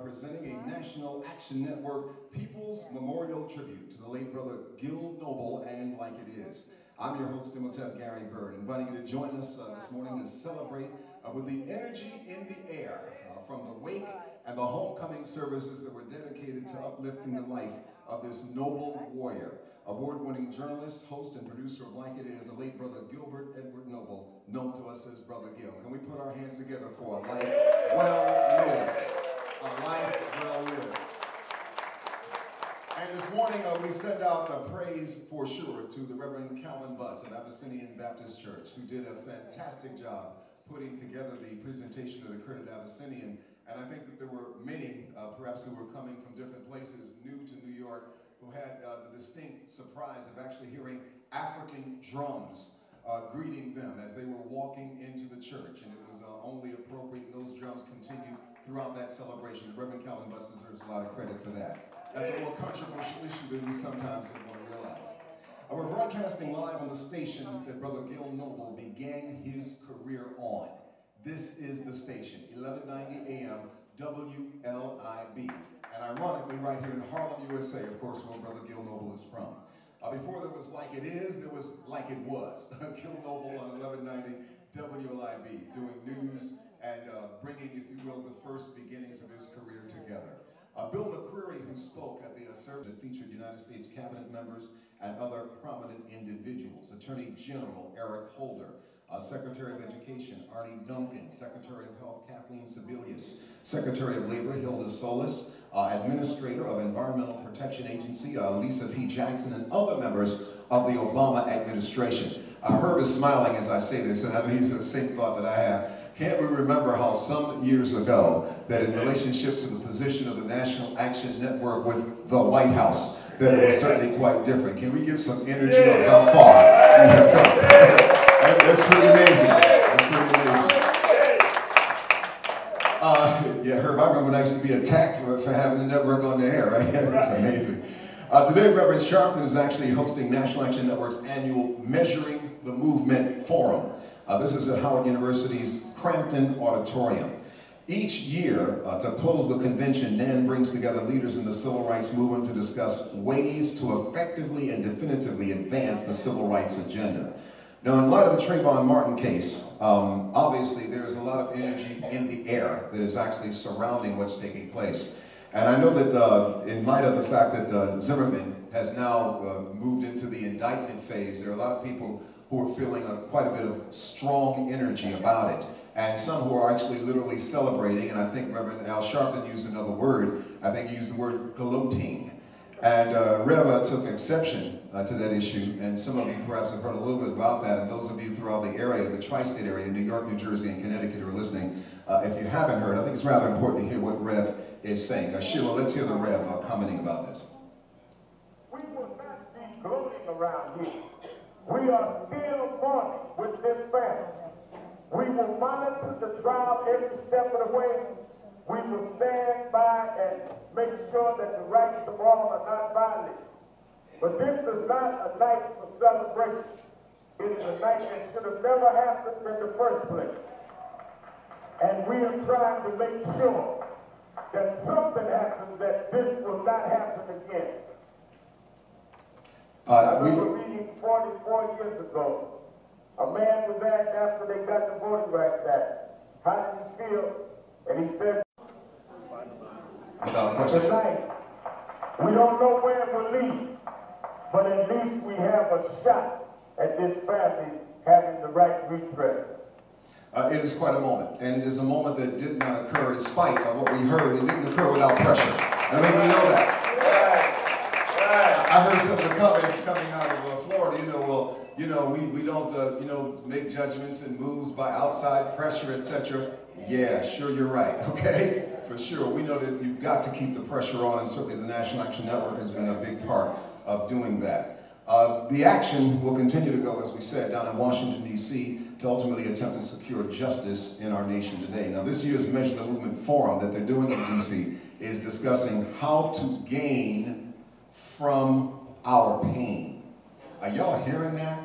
presenting a National Action Network People's Memorial Tribute to the late brother Gil Noble and Like It Is. I'm your host, Imhotep Gary Bird, inviting you to join us this morning to celebrate with the energy in the air from the wake and the homecoming services that were dedicated to uplifting the life of this noble warrior. Award-winning journalist, host, and producer of Like It Is, the late brother Gilbert Edward Noble, known to us as Brother Gil. Can we put our hands together for a life well lived? A life well lived. And this morning we send out a praise for sure to the Reverend Calvin Butts of Abyssinian Baptist Church, who did a fantastic job putting together the presentation that occurred at Abyssinian. And I think that there were many, perhaps who were coming from different places, new to New York, who had the distinct surprise of actually hearing African drums greeting them as they were walking into the church. And it was only appropriate those drums continued throughout that celebration. Reverend Calvin Butts deserves a lot of credit for that. That's a more controversial issue than we sometimes want to realize. We're broadcasting live on the station that Brother Gil Noble began his career on. This is the station, 1190 AM, WLIB. And ironically, right here in Harlem, USA, of course, where Brother Gil Noble is from. Before there was Like It Is, there was Like It Was. Gil Noble on 1190 WLIB, doing news and bringing, if you will, the first beginnings of his career together. Bill McCreary, who spoke at the service that featured United States cabinet members and other prominent individuals. Attorney General Eric Holder, Secretary of Education Arnie Duncan, Secretary of Health Kathleen Sebelius, Secretary of Labor Hilda Solis, Administrator of Environmental Protection Agency Lisa P. Jackson, and other members of the Obama administration. Herb is smiling as I say this, and I mean, he's the same thought that I have. Can't we remember how some years ago that in relationship to the position of the National Action Network with the White House, that it was certainly quite different? Can we give some energy on how far we have come? That's pretty amazing. That's pretty amazing. Yeah, Herb, I remember actually be attacked for having the network on the air, right? That's amazing. Today, Reverend Sharpton is actually hosting National Action Network's annual Measuring the Movement Forum. This is at Howard University's Crampton Auditorium. Each year, to close the convention, NAN brings together leaders in the civil rights movement to discuss ways to effectively and definitively advance the civil rights agenda. Now, in light of the Trayvon Martin case, obviously there is a lot of energy in the air that is actually surrounding what's taking place. And I know that in light of the fact that Zimmerman has now moved into the indictment phase, there are a lot of people who are feeling quite a bit of strong energy about it. And some who are actually literally celebrating, and I think Reverend Al Sharpton used another word. I think he used the word gloating. And Reva took exception to that issue, and some of you perhaps have heard a little bit about that, and those of you throughout the area, the tri-state area, New York, New Jersey, and Connecticut who are listening, if you haven't heard, I think it's rather important to hear what Rev is saying. Sheila, let's hear the Rev commenting about this. We will not be gloating around here. We are still mourning with this family. We will monitor the trial every step of the way. We will stand by and make sure that the rights of all are not violated. But this is not a night for celebration. It is a night that should have never happened in the first place. And we are trying to make sure that something happens that this will not happen again. I remember reading 44 years ago, a man was asked after they got the Voting Rights Act, how did you feel? And he said, tonight, we don't know where it will lead, but at least we have a shot at this family having the right redress. It is quite a moment, and it is a moment that did not occur in spite of what we heard. It didn't occur without pressure. I think we know that. I heard some of the comments coming out of Florida, we don't, make judgments and moves by outside pressure, etc. Yeah, sure, you're right, okay? For sure, we know that you've got to keep the pressure on, and certainly the National Action Network has been a big part of doing that. The action will continue to go, as we said, down in Washington, D.C., to ultimately attempt to secure justice in our nation today. Now, this year's Measure the Movement Forum that they're doing in D.C. is discussing how to gain from our pain. Are y'all hearing that?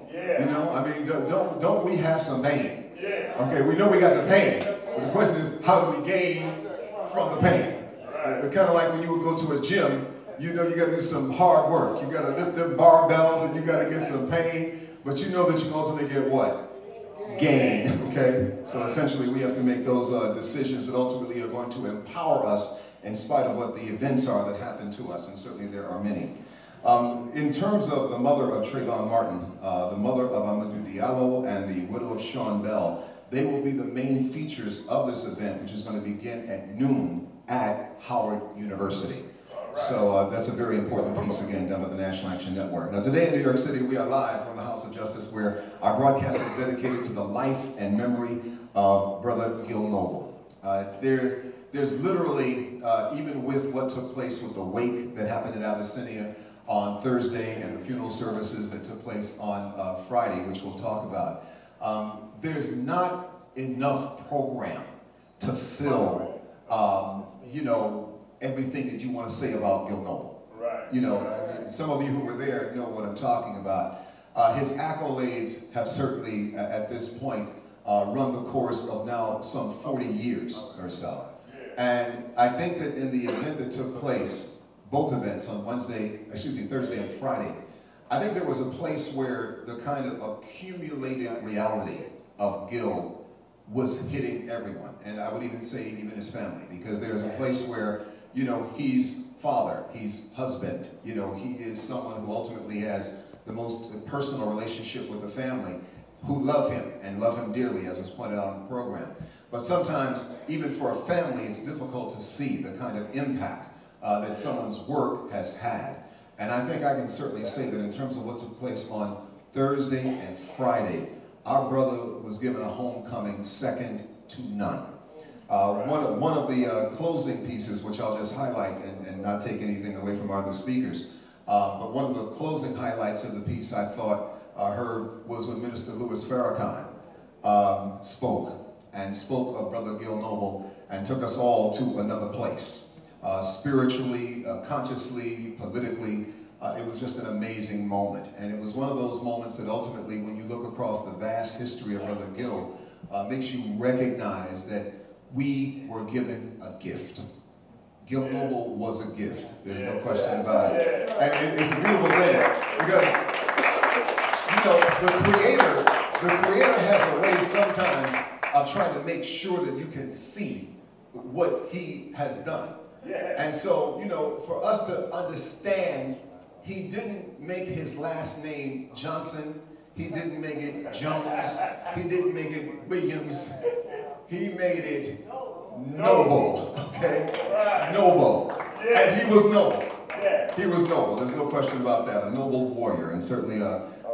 Yeah. You know, I mean, don't we have some pain? Yeah. Okay, we know we got the pain, but the question is, how do we gain from the pain. Kind of like when you would go to a gym, you know you got to do some hard work. You got to lift them barbells and you got to get some pain, but you know that you ultimately get what? Gain, okay? So essentially we have to make those decisions that ultimately are going to empower us in spite of what the events are that happen to us, and certainly there are many. In terms of the mother of Trayvon Martin, the mother of Amadou Diallo, and the widow of Sean Bell, they will be the main features of this event, which is going to begin at noon at Howard University. So that's a very important piece, again, done by the National Action Network. Now today in New York City, we are live from the House of Justice, where our broadcast is dedicated to the life and memory of Brother Gil Noble. There's literally, even with what took place with the wake that happened in Abyssinia on Thursday and the funeral services that took place on Friday, which we'll talk about, there's not enough program to fill, you know, everything that you want to say about Gil Noble. Right. You know, I mean, some of you who were there know what I'm talking about. His accolades have certainly, at this point, run the course of now some 40 years or so. And I think that in the event that took place, both events on Thursday and Friday, I think there was a place where the kind of accumulated reality of Gil was hitting everyone. And I would even say even his family, because there's a place where, you know, he's father, he's husband, you know, he is someone who ultimately has the most personal relationship with the family, who love him and love him dearly, as was pointed out in the program. But sometimes, even for a family, it's difficult to see the kind of impact that someone's work has had. And I think I can certainly say that in terms of what took place on Thursday and Friday, our brother was given a homecoming second to none. One of the closing pieces, which I'll just highlight and not take anything away from our other speakers, but one of the closing highlights of the piece I thought heard was when Minister Louis Farrakhan spoke of Brother Gil Noble and took us all to another place. Spiritually, consciously, politically, it was just an amazing moment. And it was one of those moments that ultimately, when you look across the vast history of Brother Gil, makes you recognize that we were given a gift. Gil Noble was a gift. There's no question about it. And it's a beautiful thing because, you know, the Creator has a way sometimes of trying to make sure that you can see what He has done. And so, you know, for us to understand, He didn't make His last name Johnson. He didn't make it Jones. He didn't make it Williams. He made it Noble, okay? Noble. And he was noble. He was noble. There's no question about that. A noble warrior. And certainly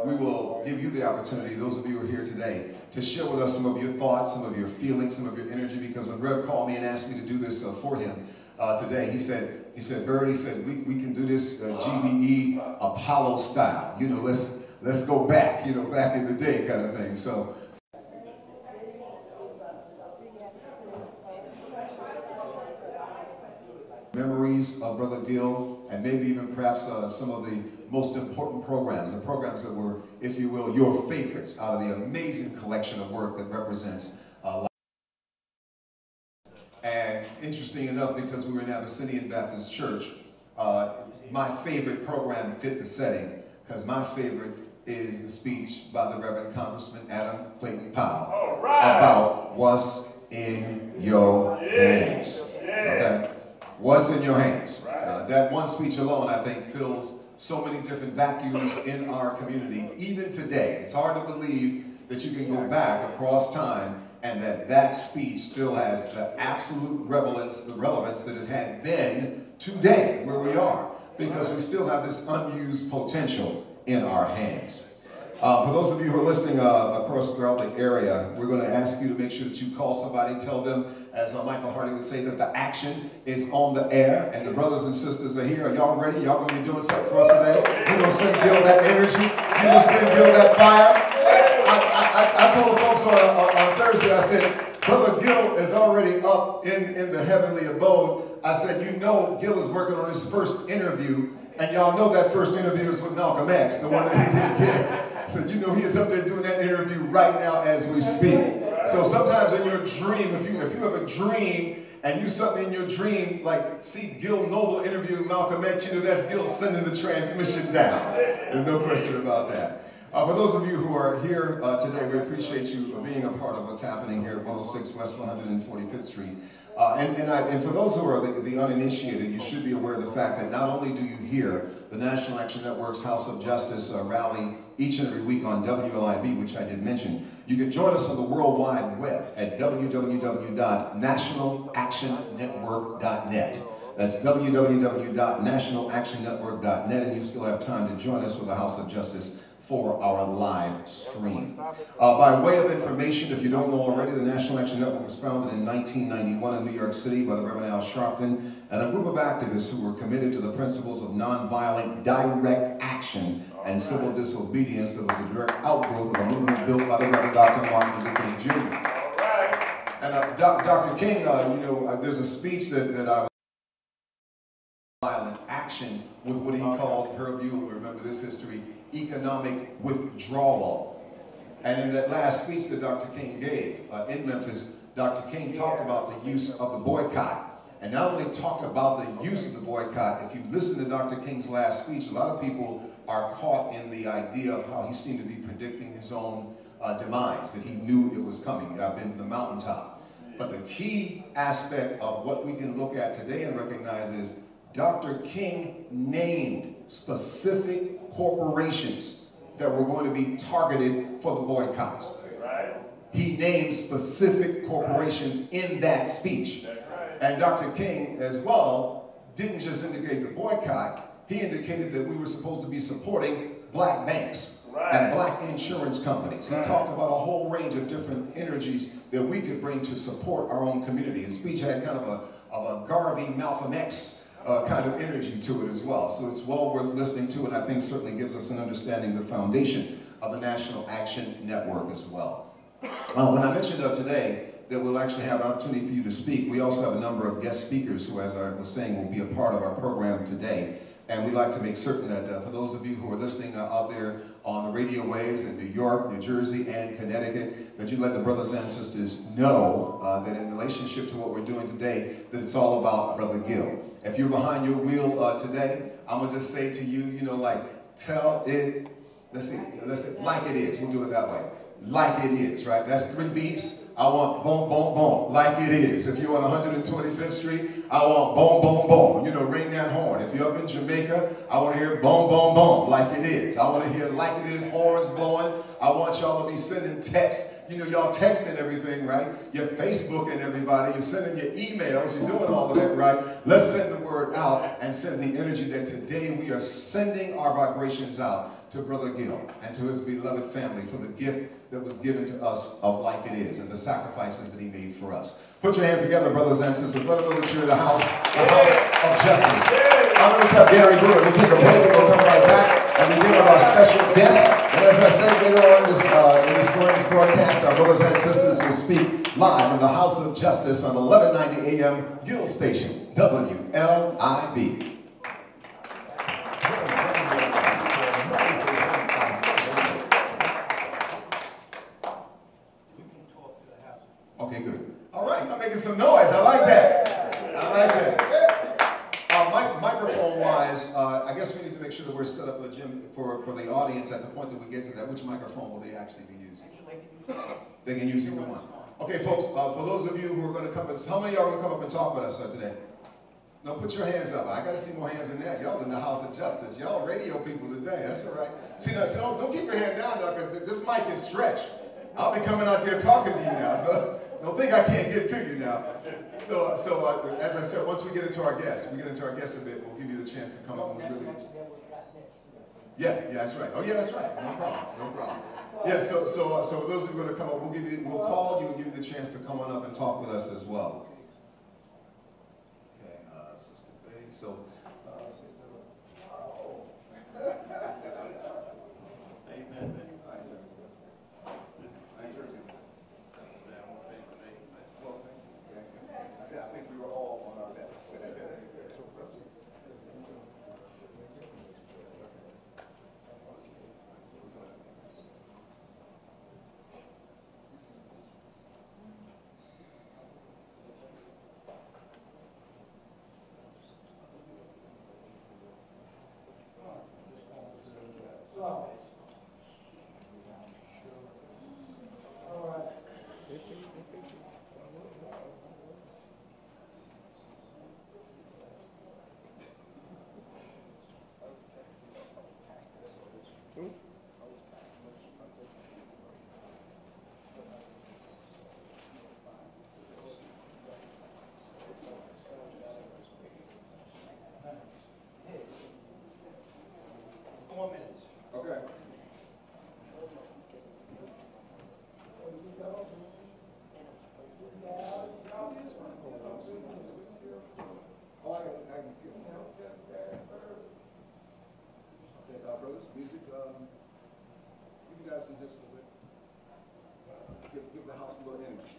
we will give you the opportunity, those of you who are here today, to share with us some of your thoughts, some of your feelings, some of your energy, because when Rev called me and asked me to do this for him today, he said, Bird, he said, we can do this GBE Apollo style. You know, let's go back, you know, back in the day kind of thing. So. Memories of Brother Gil, and maybe even perhaps some of the most important programs, the programs that were, if you will, your favorites out of the amazing collection of work that represents life. And interesting enough, because we were in Abyssinian Baptist Church, my favorite program fit the setting, because my favorite is the speech by the Reverend Congressman Adam Clayton Powell about what's in your hands. Okay? What's in your hands? That one speech alone, I think, fills so many different vacuums in our community, even today. It's hard to believe that you can go back across time and that speech still has the absolute relevance that it had then, today, where we are, because we still have this unused potential in our hands. For those of you who are listening across throughout the area, we're going to ask you to make sure that you call somebody, tell them, as Michael Hardy would say, that the action is on the air, and the brothers and sisters are here. Are y'all ready? Y'all going to be doing something for us today? You're going to send Gil that energy? You're going to send Gil that fire? I told the folks on Thursday, I said, Brother Gil is already up in the heavenly abode. I said, you know, Gil is working on his first interview, and y'all know that first interview is with Malcolm X, the one that he didn't get. So you know he is up there doing that interview right now as we speak. So sometimes in your dream, if you have a dream and you suddenly in your dream, like, see Gil Noble interviewing Malcolm X, you know that's Gil sending the transmission down. There's no question about that. For those of you who are here today, we appreciate you being a part of what's happening here at 106 West 145th Street. And for those who are the uninitiated, you should be aware of the fact that not only do you hear the National Action Network's House of Justice rally each and every week on WLIB, which I did mention, you can join us on the World Wide Web at www.nationalactionnetwork.net. That's www.nationalactionnetwork.net, and you still have time to join us for the House of Justice for our live stream. By way of information, if you don't know already, the National Action Network was founded in 1991 in New York City by the Reverend Al Sharpton and a group of activists who were committed to the principles of nonviolent direct action and civil disobedience that was a direct outgrowth of a movement built by the Reverend Dr. Martin Luther King Jr. And Dr. King, there's a speech that I was violent action with what he called, Herb, you will remember this history, economic withdrawal. And in that last speech that Dr. King gave in Memphis, Dr. King talked about the use of the boycott. And not only talked about the use of the boycott, if you listen to Dr. King's last speech, a lot of people are caught in the idea of how he seemed to be predicting his own demise, that he knew it was coming. I've been to the mountaintop. But the key aspect of what we can look at today and recognize is Dr. King named specific corporations that were going to be targeted for the boycotts. He named specific corporations in that speech. And Dr. King, as well, didn't just indicate the boycott, he indicated that we were supposed to be supporting black banks and black insurance companies. He talked about a whole range of different energies that we could bring to support our own community. His speech had kind of a Garvey, Malcolm X kind of energy to it as well. So it's well worth listening to, and I think certainly gives us an understanding of the foundation of the National Action Network as well. When I mentioned today that we'll actually have an opportunity for you to speak, we also have a number of guest speakers who, as I was saying, will be a part of our program today. And we'd like to make certain that for those of you who are listening out there on the radio waves in New York, New Jersey, and Connecticut, that you let the brothers and sisters know that in relationship to what we're doing today, that it's all about Brother Gil. If you're behind your wheel today, I'm going to just say to you, tell it, let's see, like it is. We'll do it that way. Like it is, right? That's 3 beeps. I want boom, boom, boom, like it is. If you're on 125th Street, I want boom, boom, boom. Ring that horn. If you're up in Jamaica, I want to hear boom, boom, boom, like it is. I want to hear like it is, horns blowing. I want y'all to be sending texts. Y'all texting everything, right? You're Facebooking everybody. You're sending your emails. You're doing all of that, right? Let's send the word out and send the energy that today we are sending our vibrations out to Brother Gil and to his beloved family for the gift that was given to us of like it is and the sacrifices that he made for us. Put your hands together, brothers and sisters. Let them know that you're in the house of justice. I'm going to have Gary Brewer. We'll take a break and we'll come right back and begin with our special guest. And as I said later on in this morning's broadcast, our brothers and sisters will speak live in the House of Justice on 1190 AM Gil Station, WLIB. Okay, good. All right, I'm making some noise. I like that. I like that. Microphone-wise, I guess we need to make sure that we're set up, Jim, for the audience at the point that we get to that. Which microphone will they actually be using? They can use either one. Okay, folks, for those of you who are going to come, how many of y'all are going to come up and talk with us today? No, put your hands up. I got to see more hands than that. Y'all in the House of Justice. Y'all radio people today. That's all right. See, now, so don't keep your hand down, though, because this mic can stretch. I'll be coming out there talking to you now, so don't think I can't get to you now. So as I said, once we get into our guests, a bit, we'll give you the chance to come up and really. Yeah, that's right. Oh, yeah, that's right. No problem. Yeah, so for those who are going to come up, we'll call you and give you the chance to come on up and talk with us as well. Okay, Sister Faye. So, amen. I think we were all on our best. Music, you guys can just a little bit. Give the house a little energy.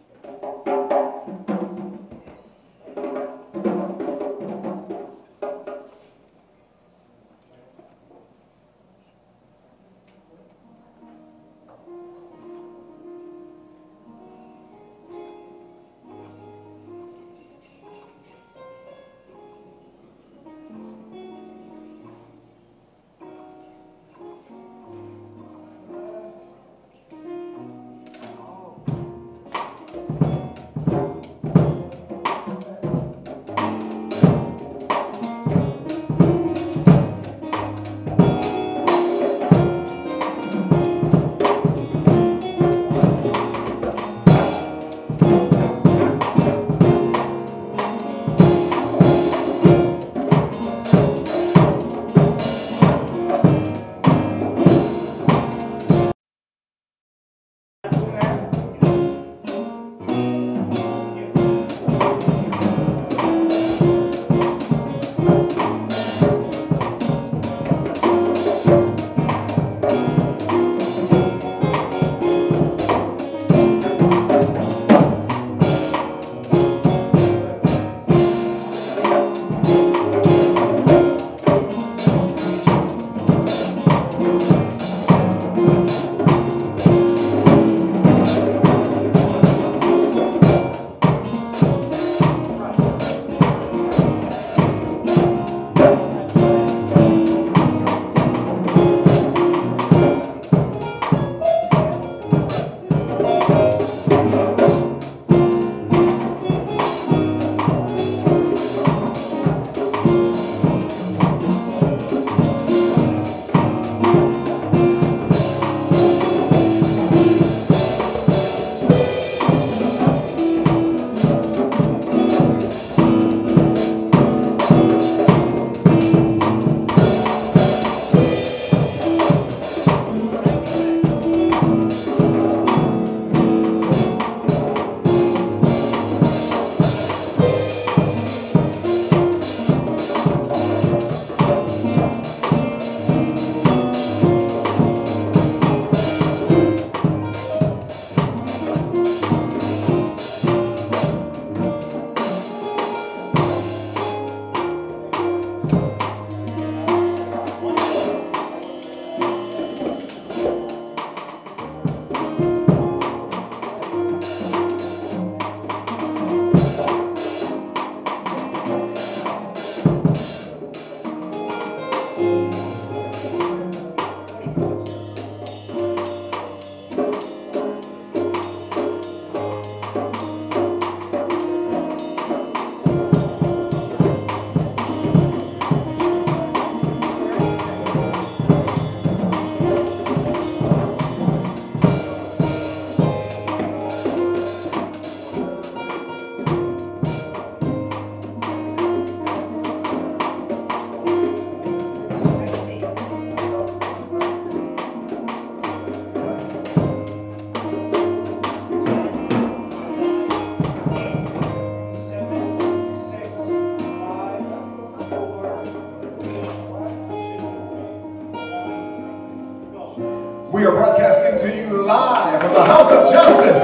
We are broadcasting to you live from the House of Justice.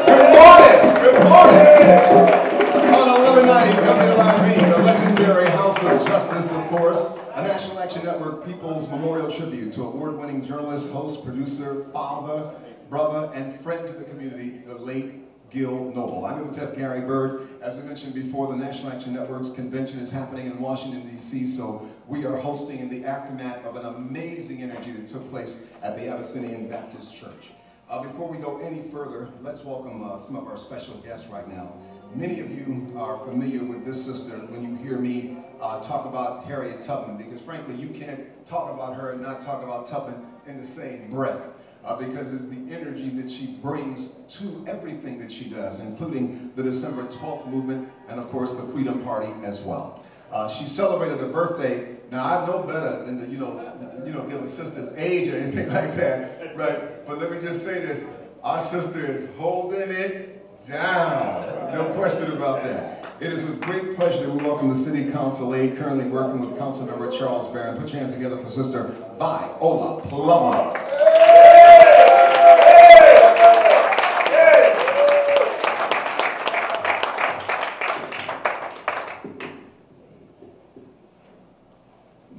Good morning. Good morning. On 1190 WLIV, the legendary House of Justice, of course, a National Action Network People's Memorial Tribute to award-winning journalist, host, producer, father, brother, and friend to the community, the late Gil Noble. I'm Lieutenant Gary Bird. As I mentioned before, the National Action Network's convention is happening in Washington, D.C., so we are hosting in the aftermath of an amazing energy that took place at the Abyssinian Baptist Church. Before we go any further, let's welcome some of our special guests right now. Many of you are familiar with this sister when you hear me talk about Harriet Tubman, because frankly, you can't talk about her and not talk about Tubman in the same breath. Because it's the energy that she brings to everything that she does, including the December 12th movement and, of course, the Freedom Party as well. She celebrated her birthday. Now, I know better than to, give a sister's age or anything like that, right? But let me just say this. Our sister is holding it down. No question about that. It is with great pleasure that we welcome the City Council aide currently working with Councilmember Charles Barron. Put your hands together for Sister Viola Plummer.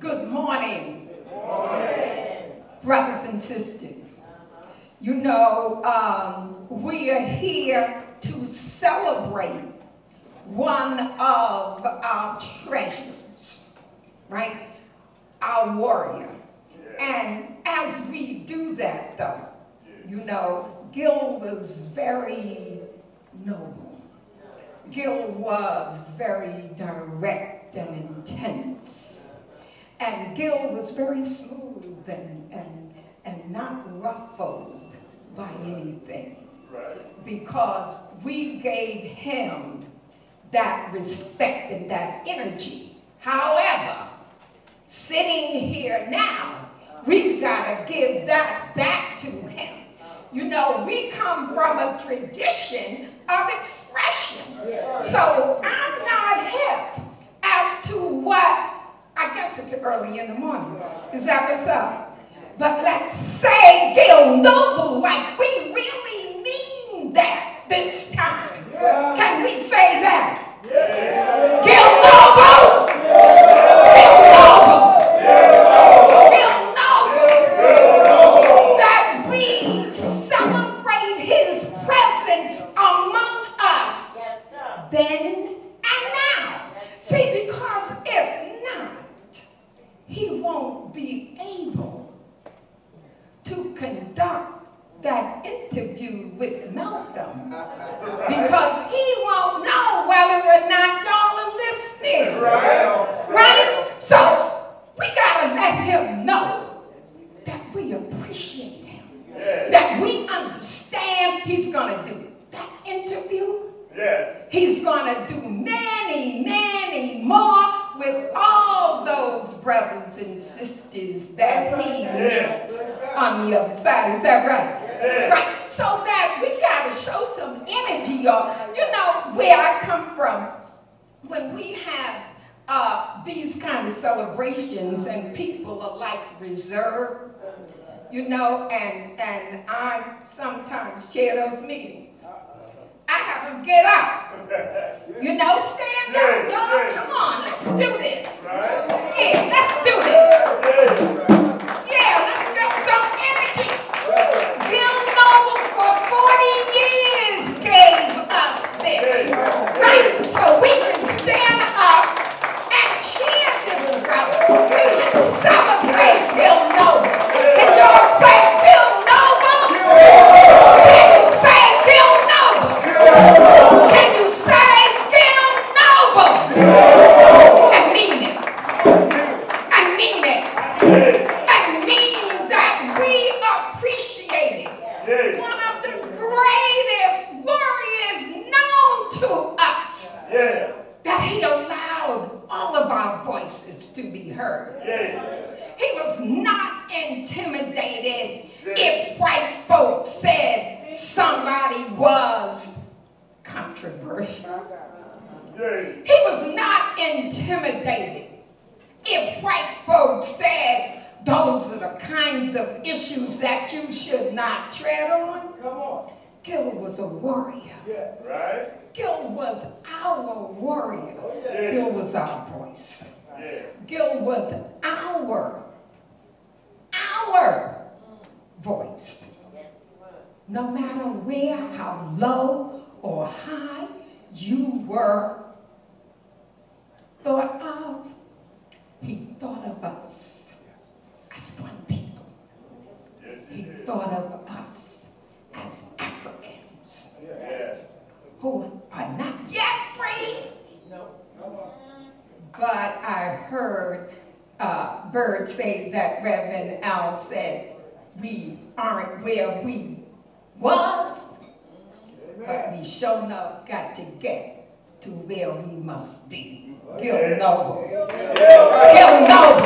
Good morning. Good morning, brothers and sisters. You know, we are here to celebrate one of our treasures, right? Our warrior. And as we do that, though, you know, Gil was very noble. Gil was very direct and intense. And Gil was very smooth and not ruffled by anything. Because we gave him that respect and that energy. However, sitting here now, we've got to give that back to him. You know, we come from a tradition of expression. So I'm not hip as to what, I guess it's early in the morning. Is that what's up? But let's say Gil Noble like we really mean that this time. Can we say that? Gil Noble! Gil Noble! Gil Noble! That we celebrate his presence among us then and now. See, because if not, he won't be able to conduct that interview with Malcolm because he won't know whether or not y'all are listening. Right? So we gotta let him know that we appreciate him, that we understand he's gonna do that interview. He's gonna do many, many more with all those brothers and sisters that he meets on the other side. Is that right? Right. So that we gotta show some energy, y'all. You know where I come from. When we have these kind of celebrations and people are like reserved, you know, and I sometimes chair those meetings. I have them get up. You know, stand up, y'all. Come on, let's do this. Yeah, let's do this. Yeah, let's get some energy. Gil Noble for 40 years gave us this. Right? So we can stand up and cheer this brother. We can celebrate Gil Noble. Can y'all say Gil Noble? Can you say Gil Noble? Can you say Gil Noble? And mean it. And mean it. And mean that we appreciate it. One of the greatest warriors known to us. That he allowed all of our voices to be heard. He was not intimidated if white folks said somebody was controversial. He was not intimidated if white folks said those are the kinds of issues that you should not tread on. Come on. Gil was a warrior. Gil was our warrior. Gil was our voice. Gil was our voice. No matter where, how low or high you were thought of, he thought of us as one people. He thought of us as Africans who are not yet free. But I heard Bird say that Reverend Al said we aren't where we was, but we sure enough got to get to where we must be. Gil Noble. Gil Noble.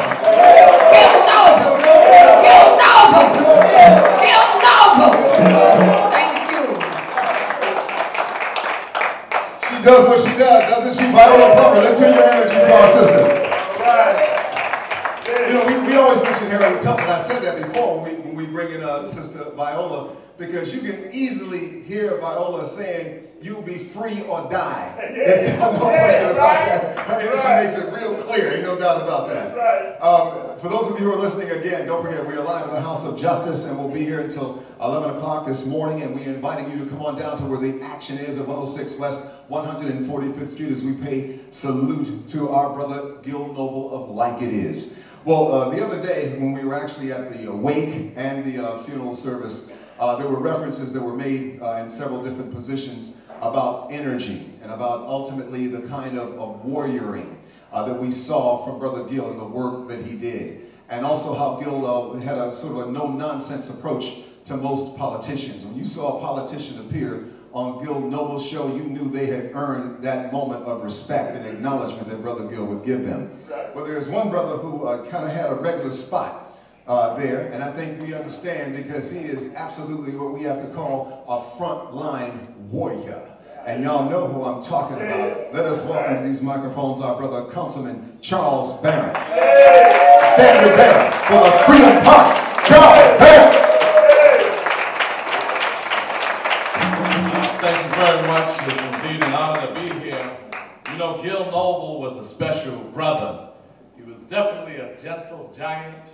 Gil Noble. Gil Noble. Gil Noble. Thank you. She does what she does, doesn't isn't she? Viola Plummer, let's hear your energy for our sister. You know, we always mention Harriet Tubman. I said that before when we bring in Sister Viola, because you can easily hear Viola saying, "You'll be free or die." There's no question about that. Her energy makes it real clear. Ain't no doubt about that. For those of you who are listening again, don't forget we are live in the House of Justice, and we'll be here until 11 o'clock this morning, and we're inviting you to come on down to where the action is at 106 West 145th Street as we pay salute to our brother Gil Noble of Like It Is. Well, the other day when we were actually at the wake and the funeral service, there were references that were made in several different positions about energy and about ultimately the kind of warrioring that we saw from Brother Gil and the work that he did. And also how Gil had a sort of a no-nonsense approach to most politicians. When you saw a politician appear on Gil Noble's show, you knew they had earned that moment of respect and acknowledgement that Brother Gil would give them. Well, there's one brother who kind of had a regular spot there, and I think we understand because he is absolutely what we have to call a frontline warrior. And y'all know who I'm talking about. Let us welcome to these microphones our brother Councilman Charles Barron. Standing there for the Freedom Party, Charles Barron. Thank you very much. It's indeed an honor to be here. You know, Gil Noble was a special brother. He was definitely a gentle giant.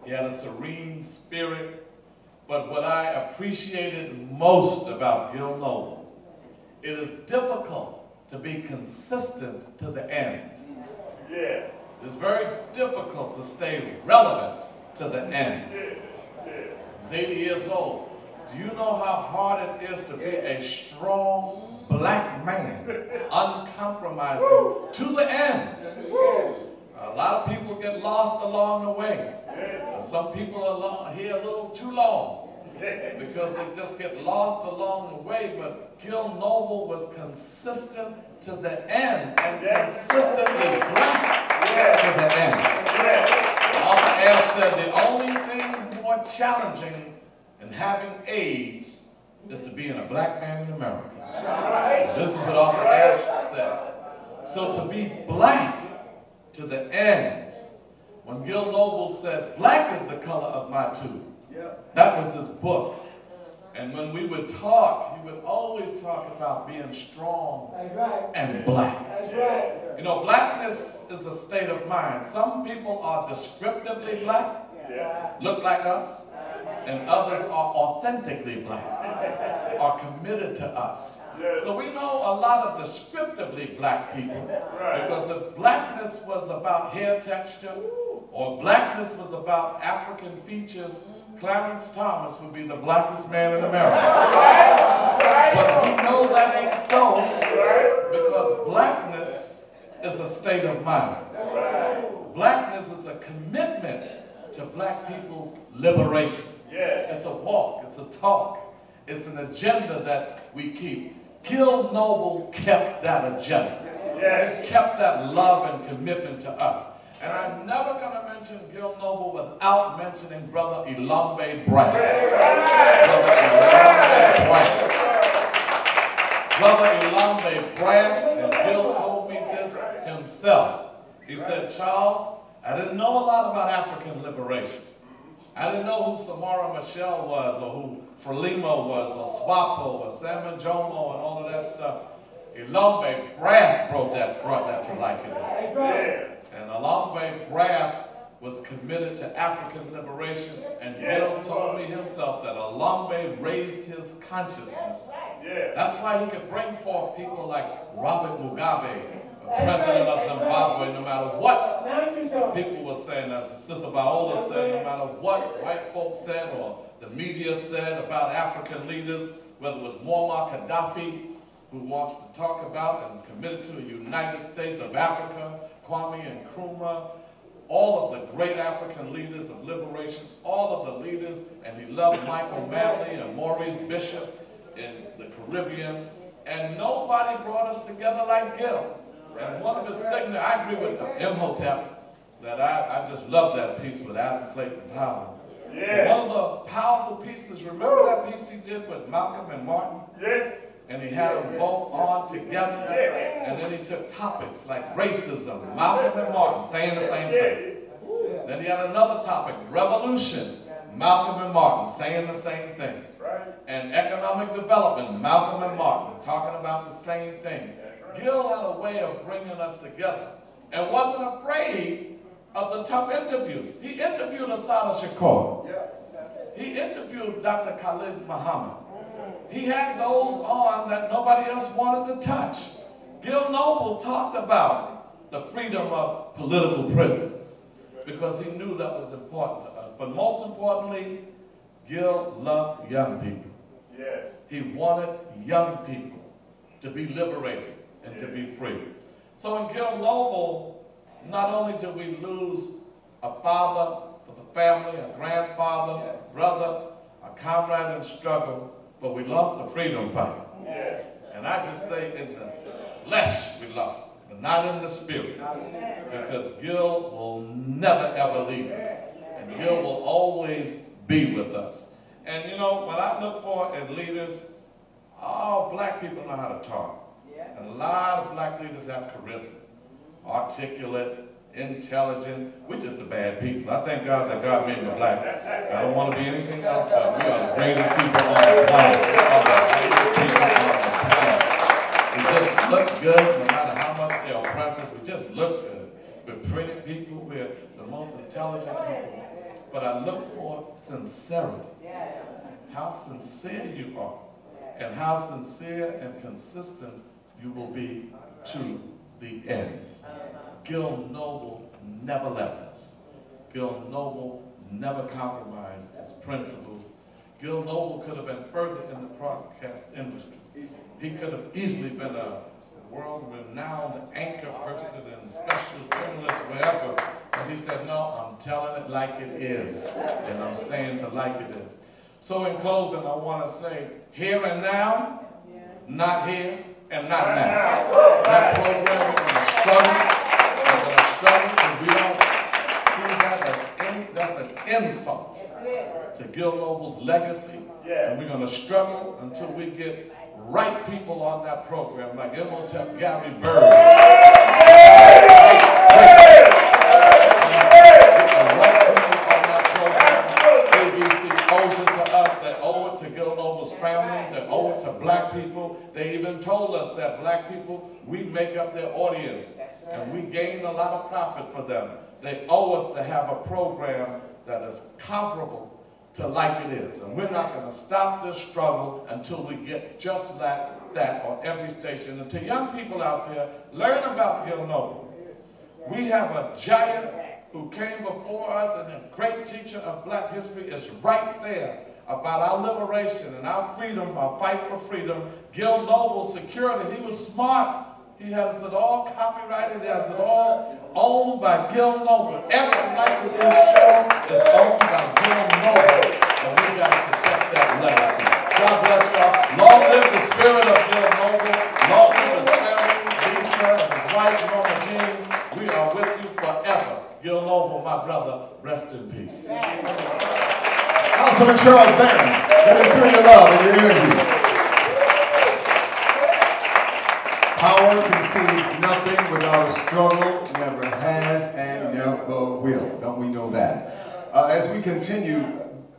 He had a serene spirit. But what I appreciated most about Gil Noble, it is difficult to be consistent to the end. Yeah. It's very difficult to stay relevant to the end. He's 80 years old. Do you know how hard it is to be a strong black man, uncompromising to the end? A lot of people get lost along the way. Some people are here a little too long because they just get lost along the way. But Gil Noble was consistent to the end and consistently black to the end. Arthur Ashe said the only thing more challenging than having AIDS is to be a black man in America. This is what Arthur Ashe said. So to be black to the end, when Gil Noble said, "Black is the color of my tube," that was his book. And when we would talk, he would always talk about being strong and black. You know, blackness is a state of mind. Some people are descriptively black, look like us, and others are authentically black, are committed to us. So we know a lot of descriptively black people, because if blackness was about hair texture, or blackness was about African features, Clarence Thomas would be the blackest man in America. But we know that ain't so, because blackness is a state of mind. Blackness is a commitment to black people's liberation. It's a walk, it's a talk, it's an agenda that we keep. Gil Noble kept that agenda. He kept that love and commitment to us. And I'm never going to mention Gil Noble without mentioning Brother Ilambe Bryant. Brother Ilambe Bryant, and Gil told me this himself. He said, "Charles, I didn't know a lot about African liberation. I didn't know who Samara Machel was, or who Frelimo was, or Swapo, or Salmon Jomo, and all of that stuff. Ilambe Bryant brought that to Like It Is. And Ilambe Bryant was committed to African liberation, and Gil told me himself that Ilambe raised his consciousness. That's why he could bring forth people like Robert Mugabe, president of Zimbabwe, no matter what people were saying, as Sister Viola said, no matter what white folks said or the media said about African leaders, whether it was Muammar Gaddafi, who wants to talk about and committed to the United States of Africa, Kwame Nkrumah, all of the great African leaders of liberation, all of the leaders, and he loved Michael Manley and Maurice Bishop in the Caribbean, and nobody brought us together like Gil. And one of his signatures, I agree with Imhotep, that I just love that piece with Adam Clayton Powell. One of the powerful pieces, remember that piece he did with Malcolm and Martin? and he had them both on together, and then he took topics like racism, Malcolm and Martin saying the same thing. Then he had another topic, revolution, Malcolm and Martin saying the same thing. And economic development, Malcolm and Martin talking about the same thing. Gil had a way of bringing us together and wasn't afraid of the tough interviews. He interviewed Asada Shakur. He interviewed Dr. Khalid Muhammad. He had those on that nobody else wanted to touch. Gil Noble talked about the freedom of political prisons because he knew that was important to us. But most importantly, Gil loved young people. He wanted young people to be liberated and to be free. So in Gil Noble, not only did we lose a father for the family, a grandfather, a brother, a comrade in struggle, but we lost the freedom fight. And I just say in the flesh we lost it, but not in the spirit. Because Gil will never ever leave us. And Gil will always be with us. And you know, what I look for in leaders, all black people know how to talk. And a lot of black leaders have charisma, articulate, intelligent. We're just the bad people. I thank God that God made me black. I don't want to be anything else, but we are the greatest people on the planet. We are the greatest people on the planet. We just look good, no matter how much they oppress us. We just look good. We're pretty people. We're the most intelligent people. But I look for sincerity. How sincere you are. And how sincere and consistent you will be to the end. Gil Noble never left us. Gil Noble never compromised his principles. Gil Noble could have been further in the broadcast industry. He could have easily been a world-renowned anchor person and special journalist, wherever. But he said, no, I'm telling it like it is. And I'm staying to like it is. So in closing, I want to say, here and now, not here and not now. That program, we're going to struggle. We're going to struggle because we don't see that as that's an insult to Gil Noble's legacy. And we're going to struggle until we get right people on that program, like Imhotep Gary Bird. Black people, they even told us that black people, we make up their audience and we gain a lot of profit for them. They owe us to have a program that is comparable to like it is. And we're not going to stop this struggle until we get just like that on every station. And to young people out there, learn about Gil Noble. We have a giant who came before us, and a great teacher of black history is right there about our liberation and our freedom, our fight for freedom. Gil Noble secured it. He was smart. He has it all copyrighted. He has it all owned by Gil Noble. Every night of this show is owned by Gil Noble, and we got to protect that legacy. God bless y'all. Long live the spirit of Gil Noble. Long live his family, Lisa, and his wife, Norma Jean. We are with you forever. Gil Noble, my brother, rest in peace. Councilman Charles Bannon, let him feel your love and your energy. Power concedes nothing without a struggle, never has and never will. Don't we know that? As we continue,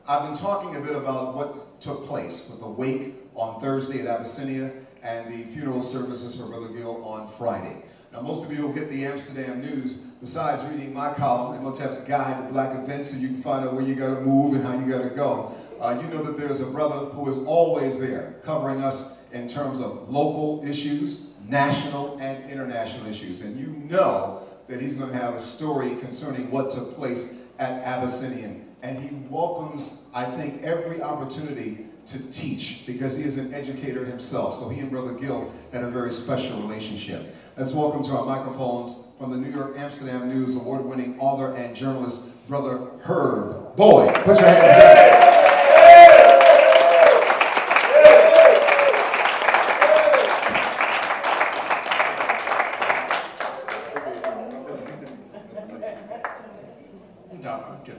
I've been talking a bit about what took place with the wake on Thursday at Abyssinia and the funeral services for Brother Gil on Friday. Now, most of you will get the Amsterdam News besides reading my column, Imhotep's Guide to Black Events, so you can find out where you got to move and how you got to go. You know that there's a brother who is always there, covering us in terms of local issues, national and international issues. And you know that he's going to have a story concerning what took place at Abyssinian. And he welcomes, I think, every opportunity to teach, because he is an educator himself. So he and Brother Gil had a very special relationship. Let's welcome to our microphones from the New York Amsterdam News award-winning author and journalist, Brother Herb Boyd. Put your hands together.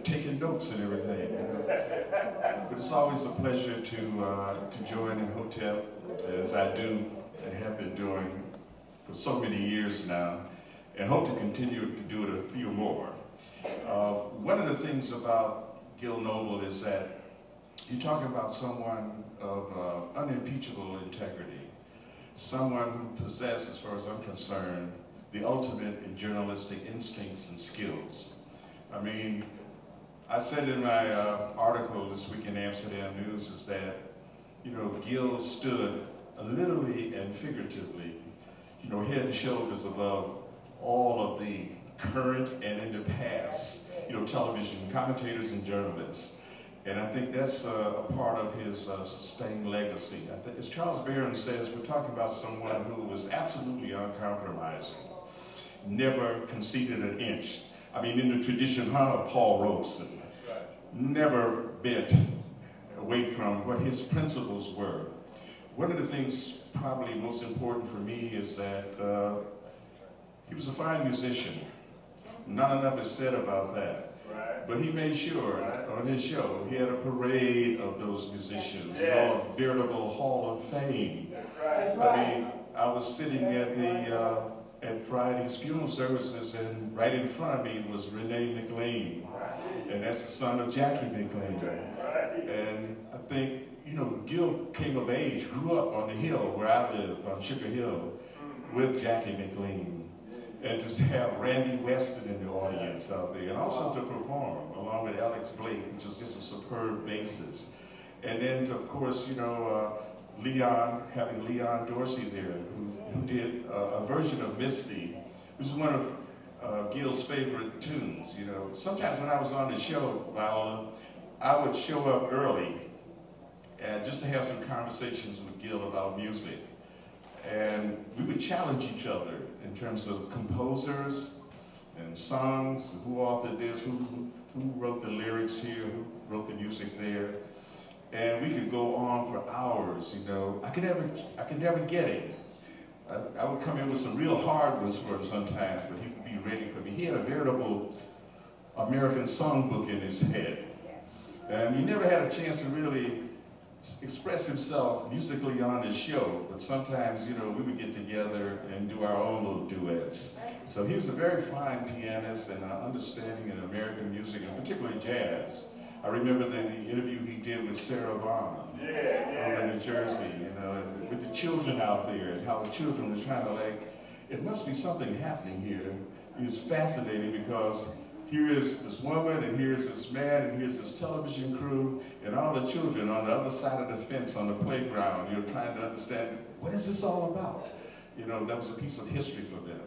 Taking notes and everything. But it's always a pleasure to join Imhotep as I do and have been doing for so many years now, and hope to continue to do it a few more. One of the things about Gil Noble is that you're talking about someone of unimpeachable integrity, someone who possesses, as far as I'm concerned, the ultimate in journalistic instincts and skills. I mean, I said in my article this week in Amsterdam News is that, you know, Gil stood literally and figuratively, you know, head and shoulders above all of the current and in the past, you know, television commentators and journalists. And I think that's a part of his sustained legacy. I think, as Charles Barron says, we're talking about someone who was absolutely uncompromising, never conceded an inch. I mean, in the tradition of Paul Robeson, never bent away from what his principles were. One of the things probably most important for me is that he was a fine musician. Not enough is said about that. But he made sure on his show, he had a parade of those musicians, you know, a veritable hall of fame. I mean, I was sitting at the at Friday's funeral services, and right in front of me was Renee McLean, and that's the son of Jackie McLean. And I think, you know, Gil came of age, grew up on the hill where I live, on Sugar Hill, with Jackie McLean. And just have Randy Weston in the audience out there, and also to perform along with Alex Blake, which is just a superb bassist. And then, of course, you know, having Leon Dorsey there, who did a version of Misty, which is one of Gil's favorite tunes. You know, sometimes when I was on the show, Viola, I would show up early and just to have some conversations with Gil about music. And we would challenge each other in terms of composers and songs, who authored this, who wrote the lyrics here, who wrote the music there. And we could go on for hours, you know. I could never get it. I would come in with some real hard ones for him sometimes, but he would be ready for me. He had a veritable American songbook in his head. And he never had a chance to really express himself musically on his show, but sometimes, you know, we would get together and do our own little duets. So he was a very fine pianist and understanding in American music, and particularly jazz. I remember the interview he did with Sarah Vaughan over in New Jersey, you know, and with the children out there, and how the children were trying to, like, it must be something happening here. It was fascinating because here is this woman, and here's this man, and here's this television crew, and all the children on the other side of the fence on the playground, you're trying to understand, what is this all about? You know, that was a piece of history for them.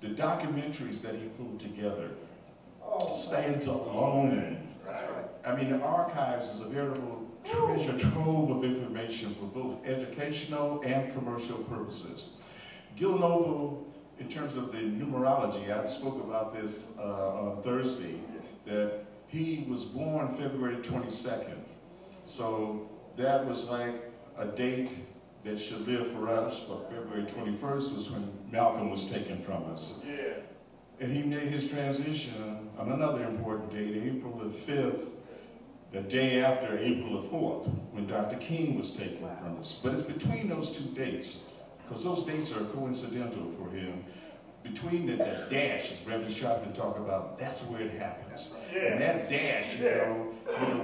The documentaries that he pulled together stands alone. I mean, the archives is a veritable treasure trove of information for both educational and commercial purposes. Gil Noble, in terms of the numerology, I spoke about this on Thursday, that he was born February 22nd. So that was like a date that should live for us, but February 21st was when Malcolm was taken from us. And he made his transition on another important date, April the 5th, the day after April the 4th, when Dr. King was taken from us. But it's between those two dates, because those dates are coincidental for him. Between the dash, as Reverend Sharpton talked about, that's where it happens. And that dash, you know,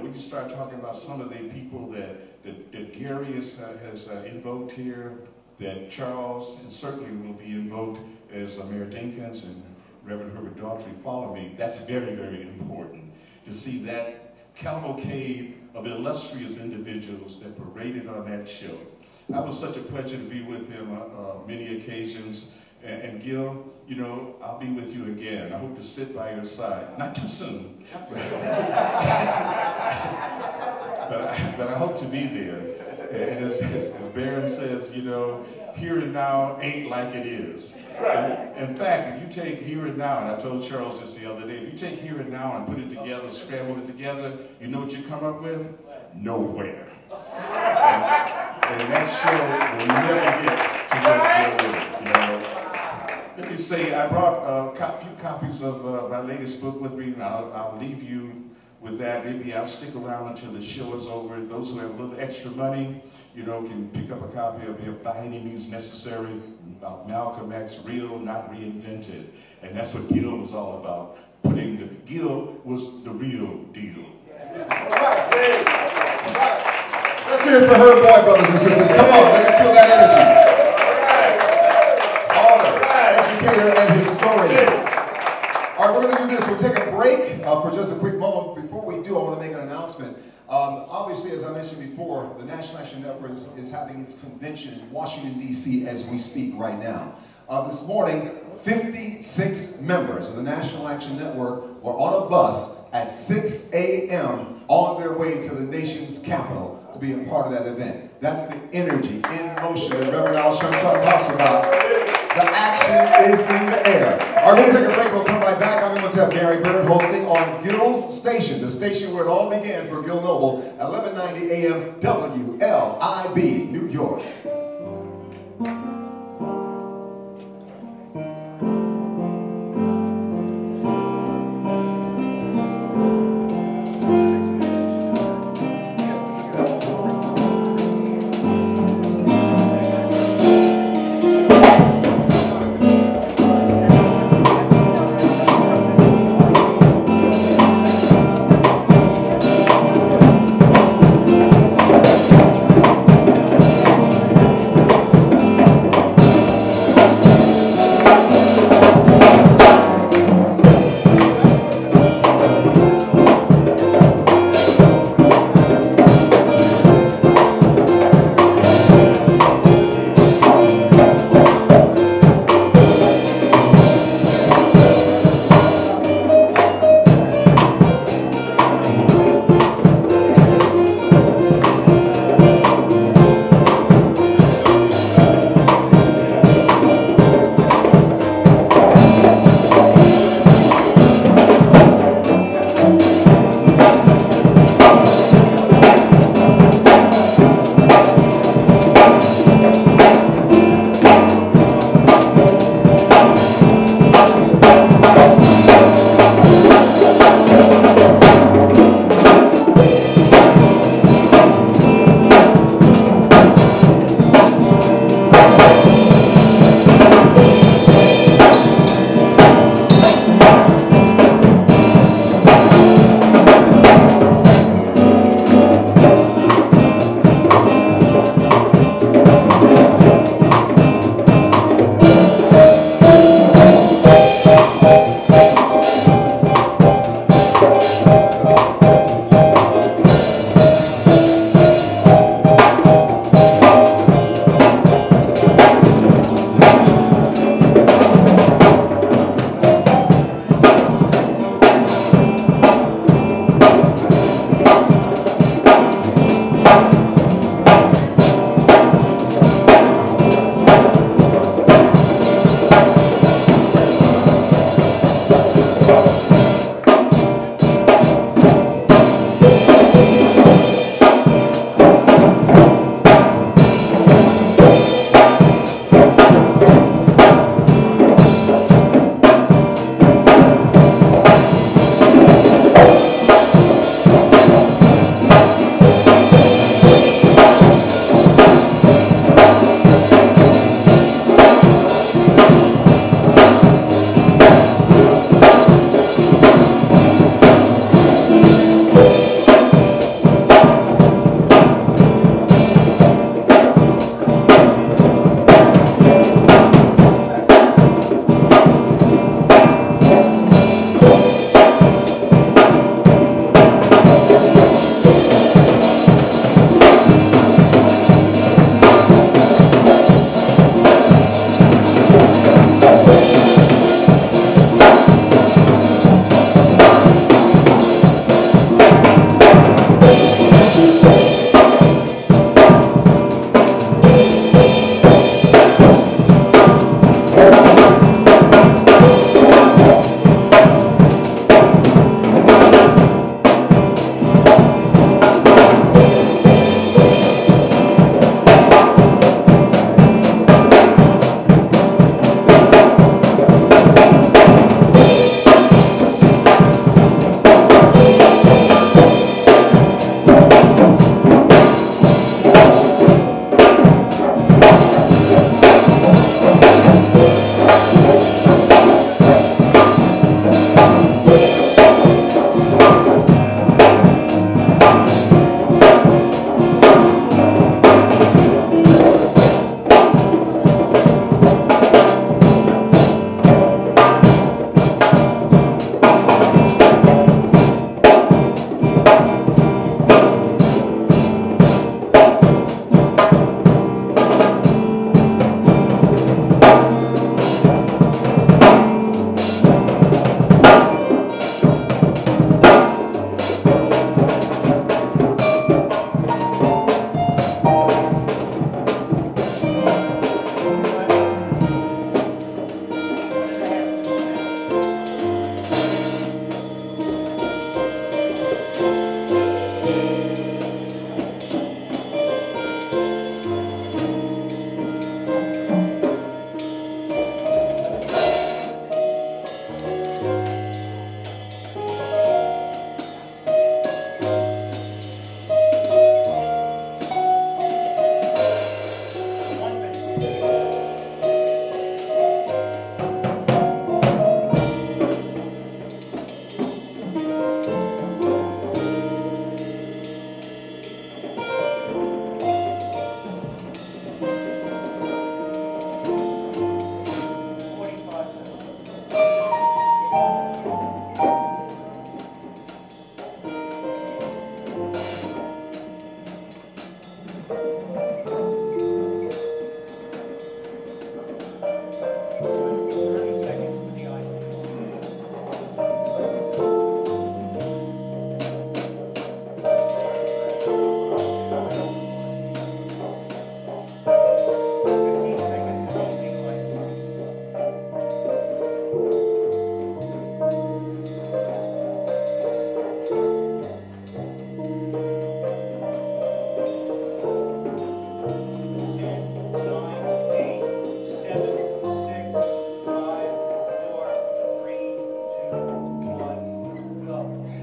when you start talking about some of the people that Gary has invoked here, that Charles and certainly will be invoked as Mayor Dinkins and Reverend Herbert Daughtry follow me, that's very, very important to see that cavalcade of illustrious individuals that paraded on that show. That was such a pleasure to be with him on many occasions. And Gil, you know, I'll be with you again. I hope to sit by your side. Not too soon. But I hope to be there. And as Barron says, you know, here and now ain't like it is. In fact, if you take here and now, and I told Charles this the other day, if you take here and now and put it together, scramble it together, you know what you come up with? Nowhere. And that show will never get to what Gil is, you know. Let me say, I brought a few copies of my latest book with me, and I'll leave you with that, maybe I'll stick around until the show is over. Those who have a little extra money, you know, can pick up a copy of By Any Means Necessary, about Malcolm X, Real, Not Reinvented. And that's what Gil was all about. Gil was the real deal. All right. Let's hear it for her boy, brothers and sisters. Come on, let me feel that energy. Author, educator, and historian. All right, we're going to do this. We'll take a break for just a quick moment. Before we do, I want to make an announcement. Obviously, as I mentioned before, the National Action Network is having its convention in Washington, D.C. as we speak right now. This morning, 56 members of the National Action Network were on a bus at 6 a.m. on their way to the nation's capital to be a part of that event. That's the energy in motion that Reverend Al Sharpton talks about. The action is in the air. All right, we'll take a break. We'll come right back. I'm going to have Gary Byrd hosting on Gil's Station, the station where it all began for Gil Noble, 1190 AM WLIB, New York.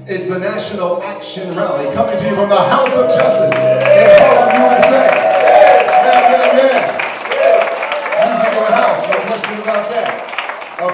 is the National Action Rally coming to you from the House of Justice in Harlem, USA. Yeah. Music in the house, no question about that.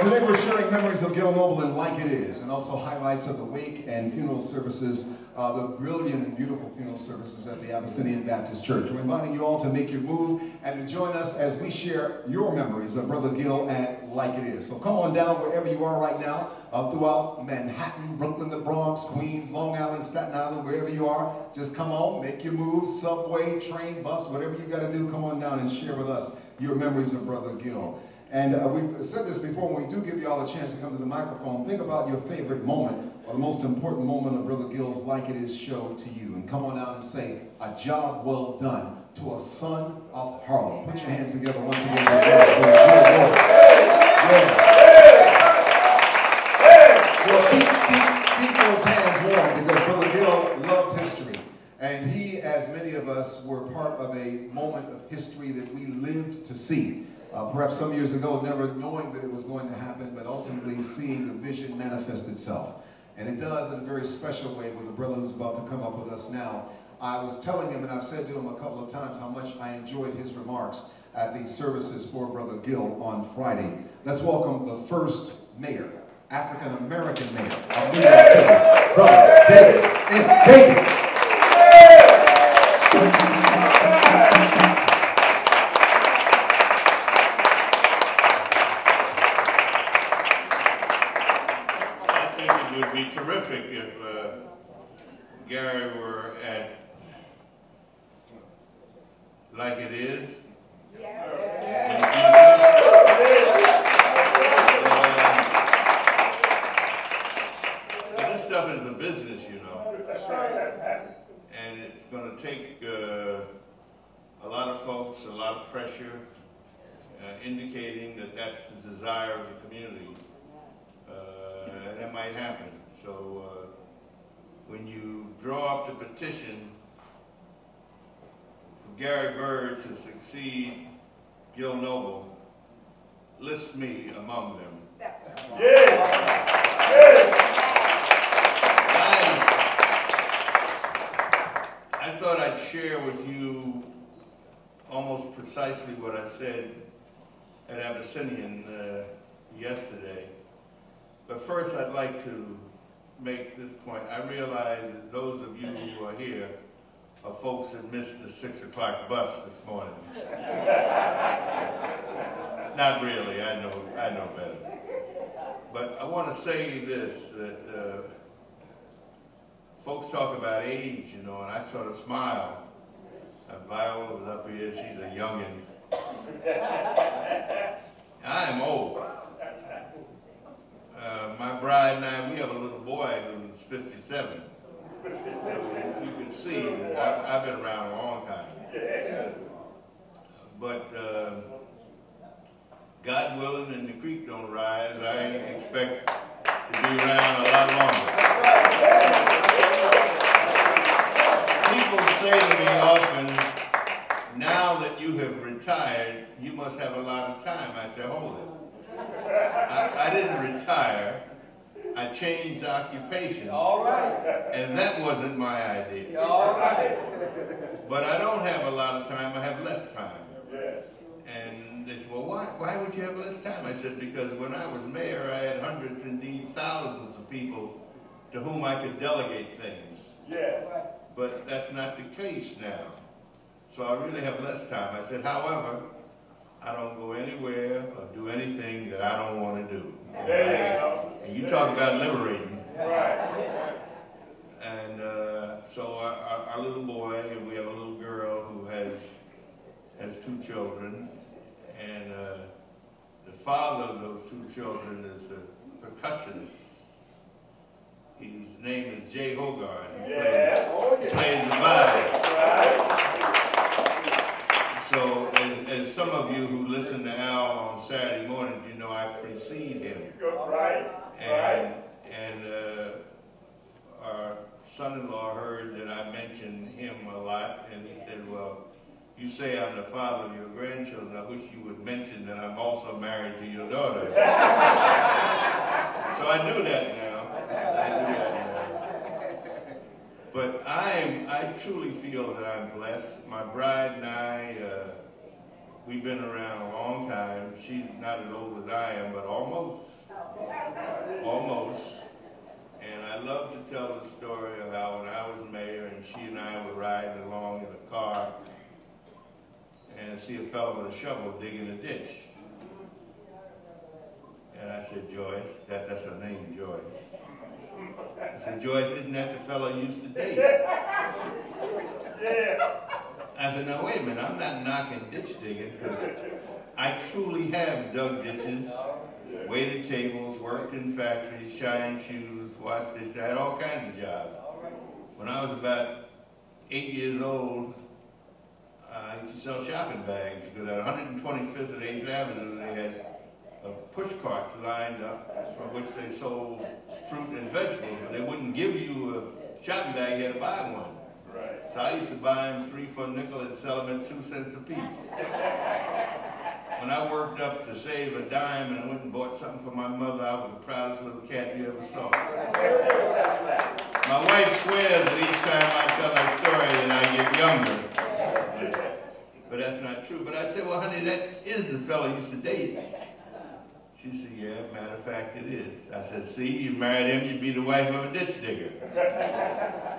Today we're sharing memories of Gil Noble and Like It Is, and also highlights of the wake and funeral services, the brilliant and beautiful funeral services at the Abyssinian Baptist Church. We're inviting you all to make your move and to join us as we share your memories of Brother Gil and Like It Is. So come on down wherever you are right now, throughout Manhattan, Brooklyn, the Bronx, Queens, Long Island, Staten Island, wherever you are. Just come on, make your move, subway, train, bus, whatever you got to do, come on down and share with us your memories of Brother Gil. And we've said this before, when we do give you all a chance to come to the microphone, think about your favorite moment or the most important moment of Brother Gil's Like It Is show to you. And come on out and say, a job well done to a son of Harlem. Put your hands together once again. Keep those hands warm, because Brother Gil loved history. And he, as many of us, were part of a moment of history that we lived to see. Perhaps some years ago, never knowing that it was going to happen, but ultimately seeing the vision manifest itself. And it does in a very special way with the brother who's about to come up with us now. I was telling him, and I've said to him a couple of times, how much I enjoyed his remarks at the services for Brother Gil on Friday. Let's welcome the first mayor, African-American mayor of New York City, Brother David M. David. It would be terrific if Gary were at Like It Is. This stuff is a business, you know. That's right. And it's going to take a lot of folks, a lot of pressure, indicating that that's the desire of the community. And that might happen. So when you draw up the petition for Gary Bird to succeed Gil Noble, list me among them. That's right. I thought I'd share with you almost precisely what I said at Abyssinian yesterday. But first, I'd like to make this point. I realize that those of you who are here are folks that missed the 6 o'clock bus this morning. Not really, I know better. But I want to say this, that folks talk about age, you know, and I sort of smile. Viola was up here, she's a youngin'. I am old. My bride and I, we have a little boy who's 57. You can see that I've been around a long time. But God willing and the creek don't rise, I expect to be around a lot longer. People say to me often, now that you have retired, you must have a lot of time. I say, hold it. I didn't retire. I changed occupation. All right. And that wasn't my idea. All right. But I don't have a lot of time. I have less time. Yes. And they said, well, why would you have less time? I said, because when I was mayor, I had hundreds, indeed thousands of people to whom I could delegate things. Yeah. But that's not the case now. So I really have less time. I said, however, I don't go anywhere or do anything that I don't want to do. And you talk about liberating. Right. And so our little boy, and we have a little girl who has 2 children, and the father of those 2 children is a percussionist. His name is Jay Hogarth. He plays the violin. So, as some of you who listen to Al on Saturday mornings, you know I precede him. Right. And our son-in-law heard that I mentioned him a lot, and he said, well, you say I'm the father of your grandchildren. I wish you would mention that I'm also married to your daughter. So I do that now. But I truly feel that I'm blessed. My bride and I, we've been around a long time. She's not as old as I am, but almost. Almost. And I love to tell the story of how when I was mayor and she and I were riding along in a car and I see a fellow with a shovel digging a ditch. And I said, Joyce, that's her name, Joyce. I said, Joyce, isn't that the fellow you used to date? I said, now wait a minute, I'm not knocking ditch digging because I truly have dug ditches, waited tables, worked in factories, shined shoes, washed this, I had all kinds of jobs. When I was about 8 years old, I used to sell shopping bags because at 125th and 8th Avenue they had push carts lined up from which they sold fruit and vegetables, and they wouldn't give you a shopping bag, you had to buy one. Right. So I used to buy them 3 for a nickel and sell them at 2 cents a piece. When I worked up to save a dime and went and bought something for my mother, I was the proudest little cat you ever saw. My wife swears that each time I tell that story that I get younger. But that's not true. But I said, well, honey, that is the fellow you used to date. She said, yeah, matter of fact, it is. I said, see, you married him, you'd be the wife of a ditch digger.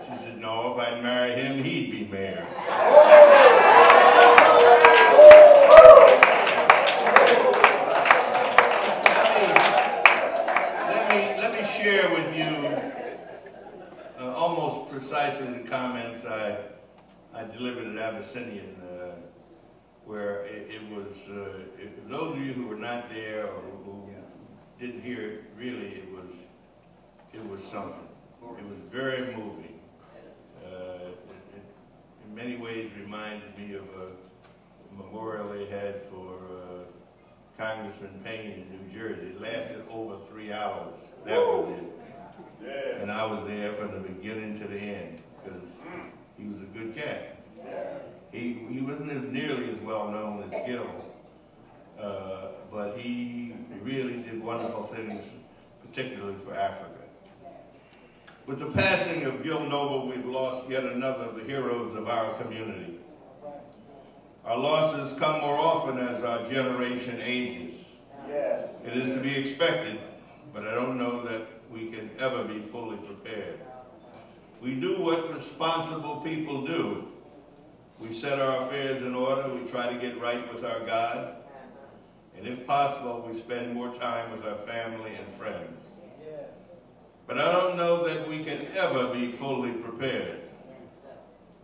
She said, no, if I'd married him, he'd be mayor. Let me share with you almost precisely the comments I delivered at Abyssinian, where it was, those of you who were not there or who didn't hear it, really it was something. It was very moving. It in many ways reminded me of a memorial they had for Congressman Payne in New Jersey. It lasted over 3 hours. That was it. Yeah. And I was there from the beginning to the end because he was a good cat. He wasn't as nearly as well known as Gil, but he really did wonderful things, particularly for Africa. With the passing of Gil Noble, we've lost yet another of the heroes of our community. Our losses come more often as our generation ages. It is to be expected, but I don't know that we can ever be fully prepared. We do what responsible people do. We set our affairs in order, we try to get right with our God, and if possible, we spend more time with our family and friends. But I don't know that we can ever be fully prepared.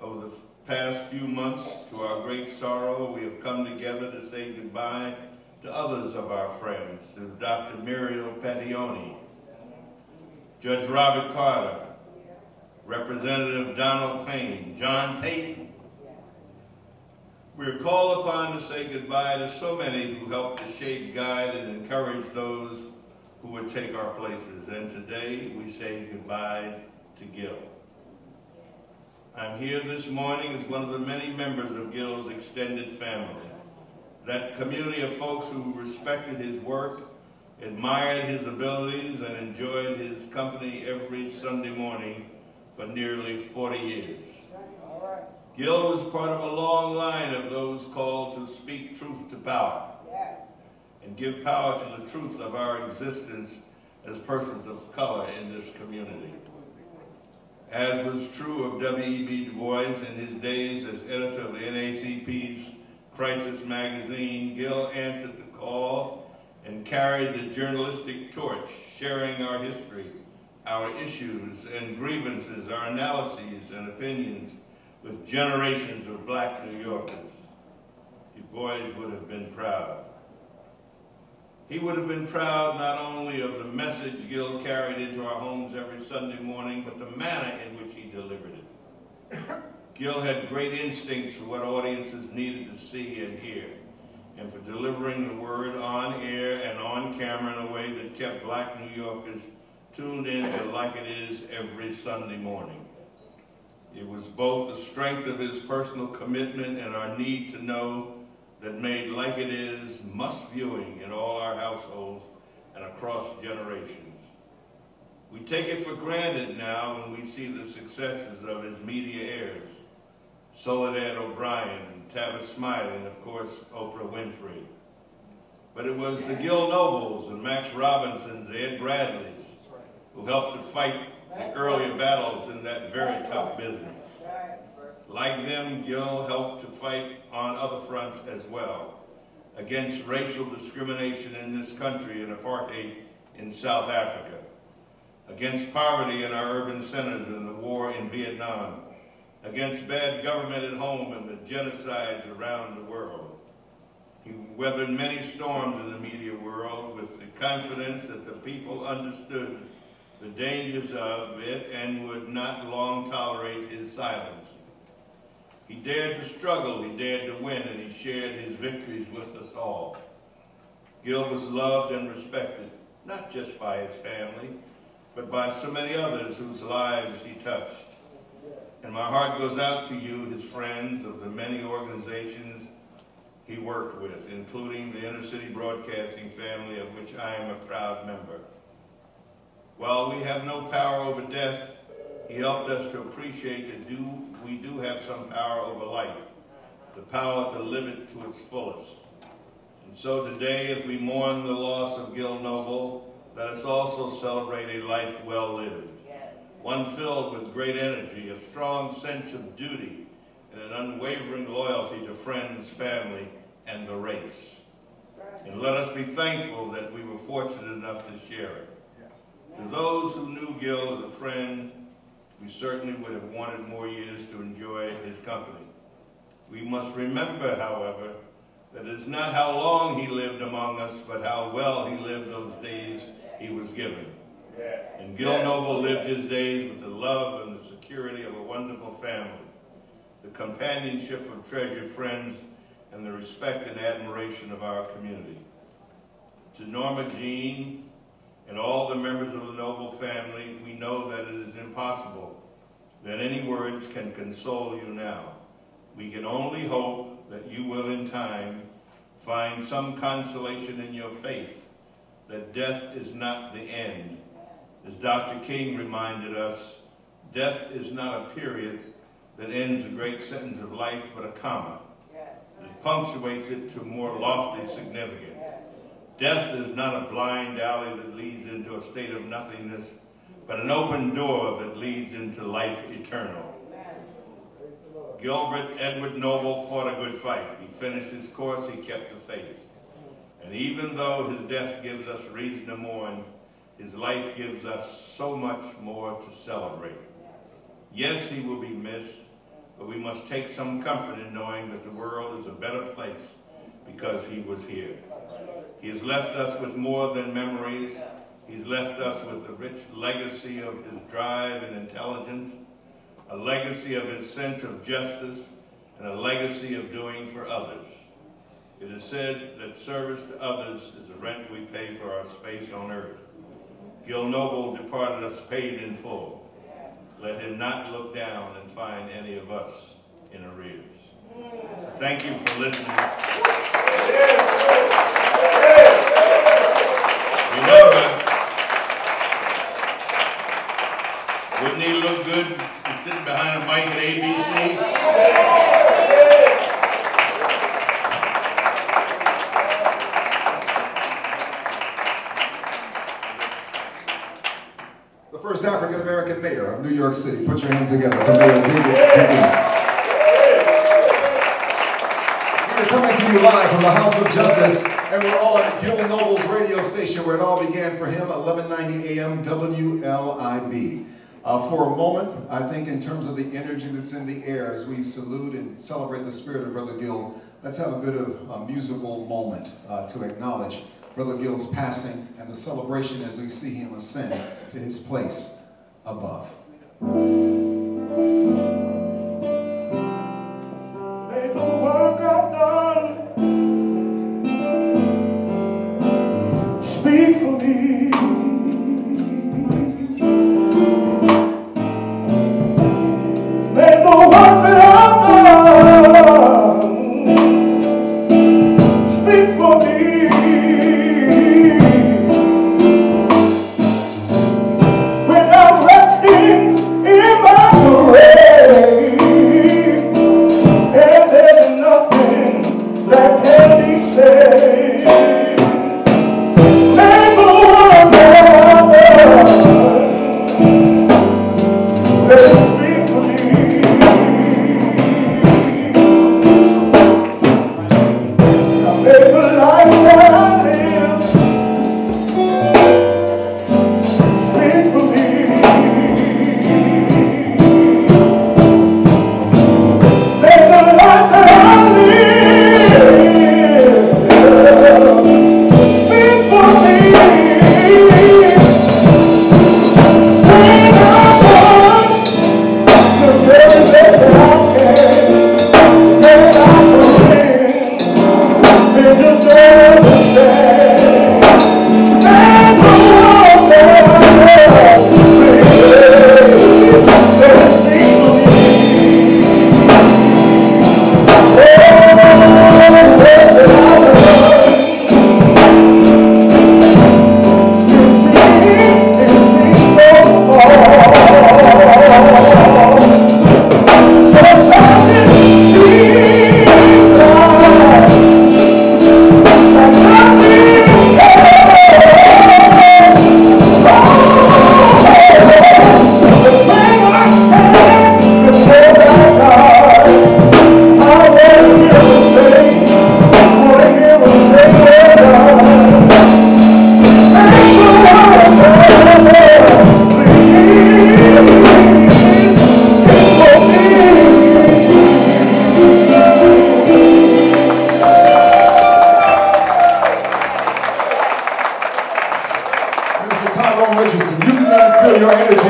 Over the past few months, to our great sorrow, we have come together to say goodbye to others of our friends, to Dr. Muriel Pattioni, Judge Robert Carter, Representative Donald Payne, John Payton. We are called upon to say goodbye to so many who helped to shape, guide, and encourage those who would take our places. And today we say goodbye to Gil. I'm here this morning as one of the many members of Gil's extended family. That community of folks who respected his work, admired his abilities, and enjoyed his company every Sunday morning for nearly 40 years. Gil was part of a long line of those called to speak truth to power and give power to the truth of our existence as persons of color in this community. As was true of W.E.B. Du Bois in his days as editor of the NAACP's Crisis magazine, Gil answered the call and carried the journalistic torch, sharing our history, our issues and grievances, our analyses and opinions with generations of black New Yorkers. Du Bois would have been proud. He would have been proud not only of the message Gil carried into our homes every Sunday morning, but the manner in which he delivered it. Gil had great instincts for what audiences needed to see and hear, and for delivering the word on air and on camera in a way that kept black New Yorkers tuned in to Like It Is every Sunday morning. It was both the strength of his personal commitment and our need to know that made Like It Is must viewing in all our households and across generations. We take it for granted now when we see the successes of his media heirs, Soledad O'Brien, Tavis Smiley, and of course, Oprah Winfrey. But it was the Gil Nobles and Max Robinsons, the Ed Bradleys, who helped to fight the earlier battles in that very tough business. Like them, Gil helped to fight on other fronts as well, against racial discrimination in this country and apartheid in South Africa, against poverty in our urban centers and the war in Vietnam, against bad government at home and the genocides around the world. He weathered many storms in the media world with the confidence that the people understood the dangers of it and would not long tolerate his silence. He dared to struggle, he dared to win, and he shared his victories with us all. Gil was loved and respected, not just by his family, but by so many others whose lives he touched. And my heart goes out to you, his friends, of the many organizations he worked with, including the Inner City Broadcasting family, of which I am a proud member. While we have no power over death, he helped us to appreciate that we do have some power over life, the power to live it to its fullest. And so today, as we mourn the loss of Gil Noble, let us also celebrate a life well lived, one filled with great energy, a strong sense of duty, and an unwavering loyalty to friends, family, and the race. And let us be thankful that we were fortunate enough to share it. To those who knew Gil as a friend, we certainly would have wanted more years to enjoy his company. We must remember, however, that it is not how long he lived among us, but how well he lived those days he was given. And Gil Noble lived his days with the love and the security of a wonderful family, the companionship of treasured friends, and the respect and admiration of our community. To Norma Jean and all the members of the Noble family, we know that it is impossible that any words can console you now. We can only hope that you will in time find some consolation in your faith that death is not the end. As Dr. King reminded us, death is not a period that ends a great sentence of life, but a comma. It punctuates it to more lofty significance. Death is not a blind alley that leads into a state of nothingness, but an open door that leads into life eternal. Gilbert Edward Noble fought a good fight. He finished his course, he kept the faith. And even though his death gives us reason to mourn, his life gives us so much more to celebrate. Yes, he will be missed, but we must take some comfort in knowing that the world is a better place because he was here. He has left us with more than memories. He's left us with a rich legacy of his drive and intelligence, a legacy of his sense of justice, and a legacy of doing for others. It is said that service to others is the rent we pay for our space on earth. Gil Noble departed us paid in full. Let him not look down and find any of us in arrears. Thank you for listening. Remember, wouldn't he look good sitting behind a mic at ABC? The first African-American mayor of New York City. Put your hands together for Mayor David Pickens. We're coming to you live from the House of Justice, and we're on Gil Noble's radio station where it all began for him, 1190 AM WLIB. For a moment, I think in terms of the energy that's in the air as we salute and celebrate the spirit of Brother Gil, let's have a bit of a musical moment to acknowledge Brother Gil's passing and the celebration as we see him ascend to his place above. May the work I've done speak for me. May the work that I've done speak for me. We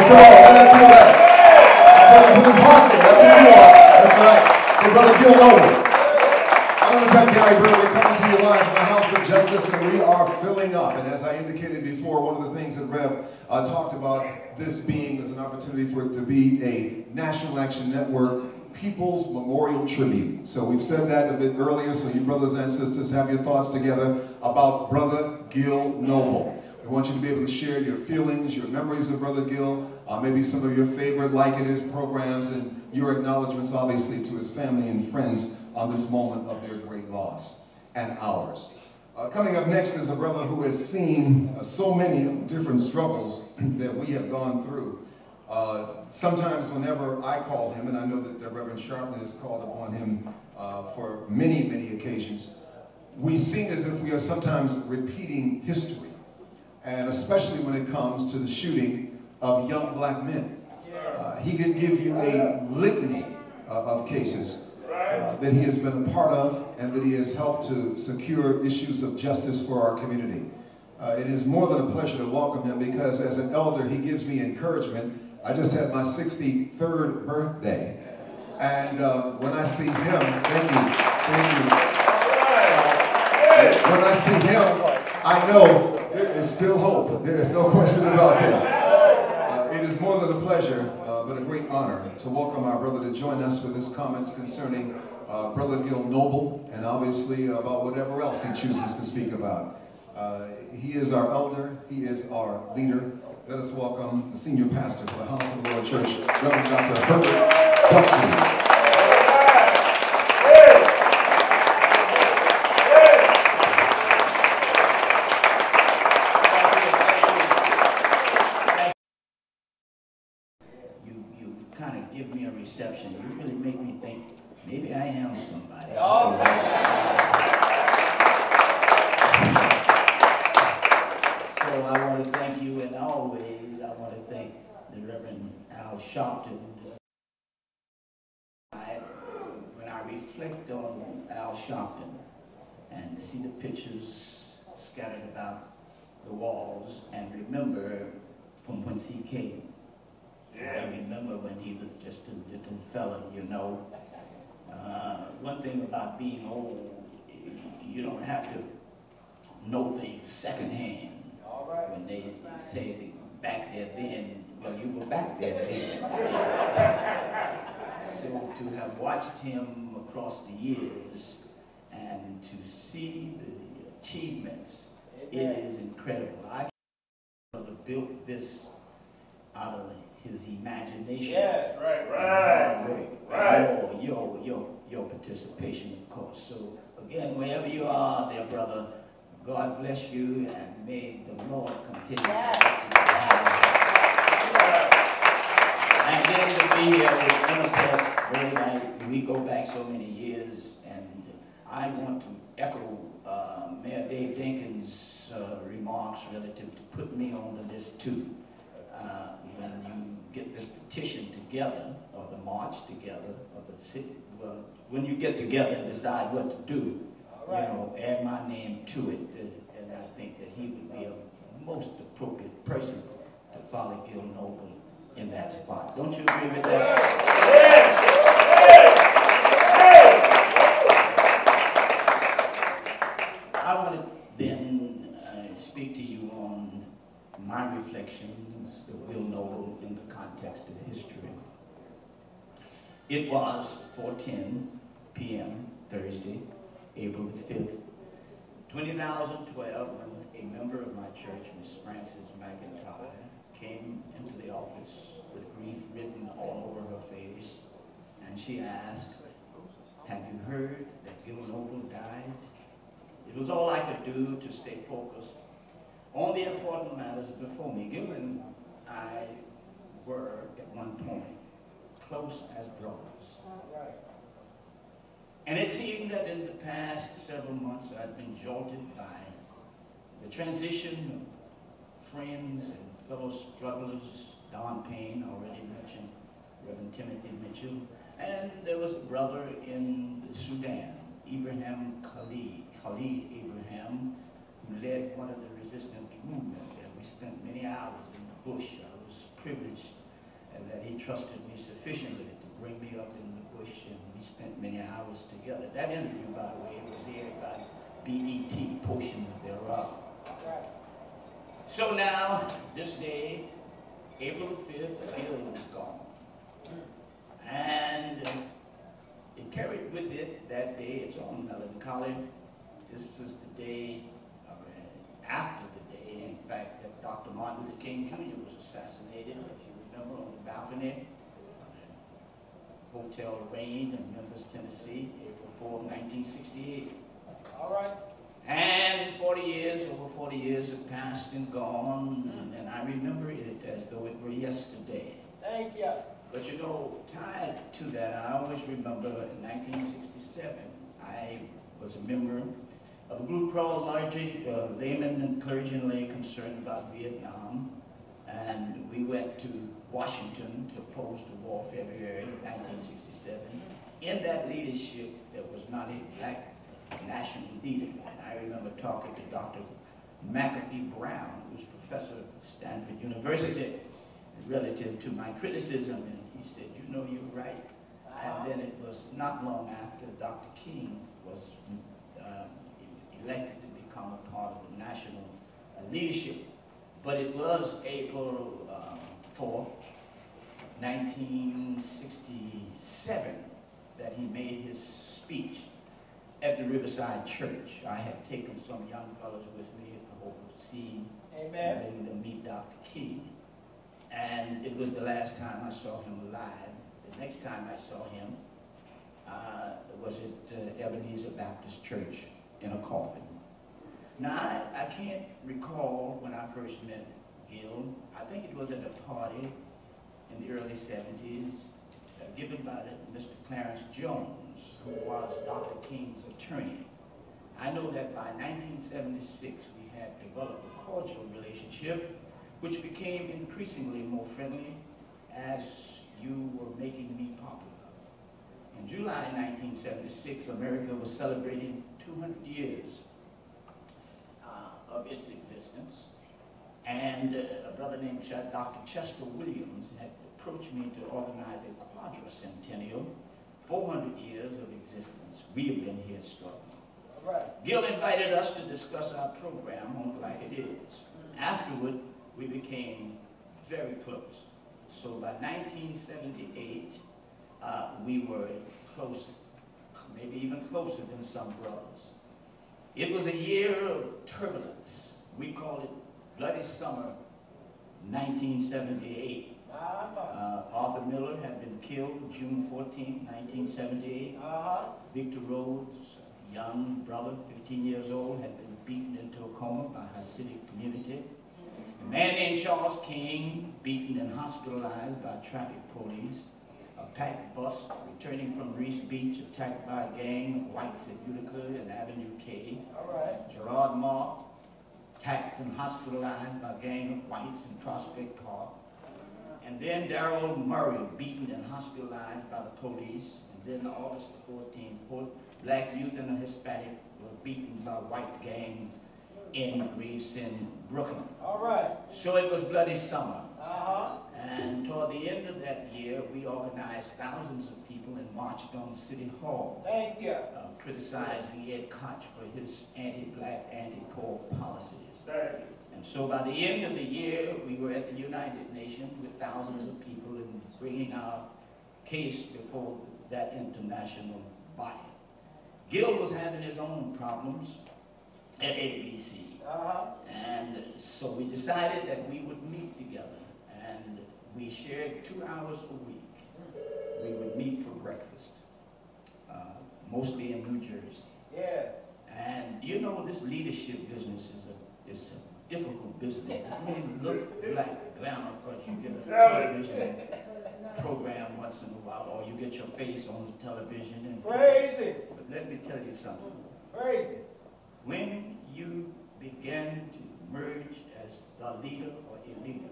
Come on, let him feel that. Brother, put his heart there. That's who you are. That's right. For Brother Gil Noble. I want to tell Gary, brother, we're coming to you live from the House of Justice, and we are filling up. And as I indicated before, one of the things that Rev talked about this being as an opportunity for it to be a National Action Network People's Memorial Tribute. So we've said that a bit earlier, so you brothers and sisters have your thoughts together about Brother Gil Noble. We want you to be able to share your feelings, your memories of Brother Gil, maybe some of your favorite Like It Is programs, and your acknowledgments, obviously, to his family and friends on this moment of their great loss, and ours. Coming up next is a brother who has seen so many of the different struggles that we have gone through. Sometimes whenever I call him, and I know that Reverend Sharpton has called upon him for many, many occasions, we seem as if we are sometimes repeating history, and especially when it comes to the shooting of young black men. He could give you a litany of cases that he has been a part of and that he has helped to secure issues of justice for our community. It is more than a pleasure to welcome him because as an elder, he gives me encouragement. I just had my 63rd birthday, and when I see him, thank you. When I see him, I know there is still hope. There is no question about it. It is more than a pleasure, but a great honor to welcome our brother to join us with his comments concerning Brother Gil Noble, and obviously about whatever else he chooses to speak about. He is our elder. He is our leader. Let us welcome the senior pastor for the House of the Lord Church, Reverend Dr. Herbert Buxton. You kind of give me a reception. You really make me think maybe I am somebody. So I want to thank you, and always I want to thank the Reverend Al Sharpton. When I reflect on Al Sharpton and see the pictures scattered about the walls and remember from whence he came. I remember when he was just a little fella, you know. One thing about being old, you don't have to know things secondhand. When they say back there then, well, you were back there then. So to have watched him across the years and to see the achievements, it is incredible. I built this out of his imagination. Yes, right. Your participation, of course. So again, wherever you are, dear brother, God bless you, and may the Lord continue to bless you. I'm getting to be here with Winnipeg very night. We go back so many years, and I want to echo Mayor Dave Dinkins' remarks relative to put me on the list too. When you get this petition together, or the march together, or the city, well, when you get together and decide what to do, you know, add my name to it, and I think that he would be a most appropriate person to follow Gil Noble in that spot. Don't you agree with that? I want to then speak to you on my reflections of Gil Noble in the context of history. It was 4:10 p.m. Thursday, April the 5th, 2012, when a member of my church, Miss Frances McIntyre, came into the office with grief written all over her face, and she asked, "Have you heard that Gil Noble died?" It was all I could do to stay focused on the important matters before me. Gil and I were, at one point, close as brothers. And it seemed that in the past several months I'd been jolted by the transition of friends and fellow strugglers. Don Payne, already mentioned, Reverend Timothy Mitchell, and there was a brother in Sudan, Khalid Abraham, who led one of the resistance movements there. We spent many hours in the bush. I was privilege and that he trusted me sufficiently to bring me up in the bush, and we spent many hours together. That interview, by the way, was aired by BET, portions thereof. So now, this day, April 5th, Gil was gone. And it carried with it that day its own melancholy. This was the day, after the day, in fact, that Dr. Martin Luther King Jr. was assassinated, if you remember, on the balcony of Hotel Rain in Memphis, Tennessee, April 4, 1968. All right. And 40 years, over 40 years have passed and gone, and I remember it as though it were yesterday. Thank you. But you know, tied to that, I always remember in 1967, I was a member of a group called Laymen and Clergy and Lay Concerned About Vietnam, and we went to Washington to oppose the war, February 1967. In that leadership, there was not a black national leader. And I remember talking to Dr. McAfee Brown, who's professor at Stanford University, relative to my criticism, and he said, you know, you're right. And then it was not long after Dr. King was elected to become a part of the national leadership. But it was April 4th, 1967, that he made his speech at the Riverside Church. I had taken some young fellows with me at the hope of seeing and letting them meet Dr. King. And it was the last time I saw him alive. The next time I saw him was at Ebenezer Baptist Church in a coffin. Now, I can't recall when I first met Gil. I think it was at a party in the early 70s given by Mr. Clarence Jones, who was Dr. King's attorney. I know that by 1976 we had developed a cordial relationship, which became increasingly more friendly as you were making me popular. In July 1976, America was celebrating 200 years of its existence, and a brother named Dr. Chester Williams had approached me to organize a quadricentennial, 400 years of existence. We have been here struggling. All right. Gil invited us to discuss our program on Black It Is. Afterward, we became very close. So by 1978, we were close, maybe even closer than some brothers. It was a year of turbulence. We called it Bloody Summer 1978. Arthur Miller had been killed June 14, 1978. Victor Rhodes, young brother, 15 years old, had been beaten into a coma by Hasidic community. A man named Charles King, beaten and hospitalized by traffic police. A packed bus returning from Reese Beach, attacked by a gang of whites at Utica and Avenue K. Gerard Mark, attacked and hospitalized by a gang of whites in Prospect Park. And then Darrell Murray, beaten and hospitalized by the police. And then August the 14th, black youth and a Hispanic were beaten by white gangs in Gravesend, Brooklyn. All right. So it was Bloody Summer. And toward the end of that year, we organized thousands of people and marched on City Hall. Thank you. Criticizing Ed Koch for his anti-black, anti-poor policies. Thank you. And so by the end of the year, we were at the United Nations with thousands of people and bringing our case before that international body. Gil was having his own problems at ABC. And so we decided that we would meet together. And we shared 2 hours a week. We would meet for breakfast, mostly in New Jersey. Yeah. And you know, this leadership business is a difficult business. It may look like glamour, but you get a television program once in a while, or you get your face on the television. And Crazy. but let me tell you something. Crazy. When you begin to merge as the leader or a leader,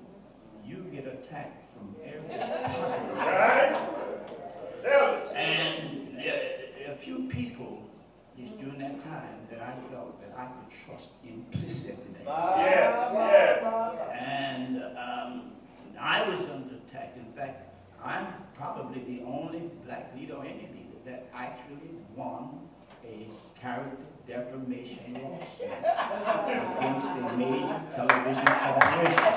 you get attacked from every possible side. And a few people, at least during that time, that I felt that I could trust implicitly. And I was fact. In fact, I'm probably the only black leader or any leader that actually won a character defamation lawsuit against a major television corporation.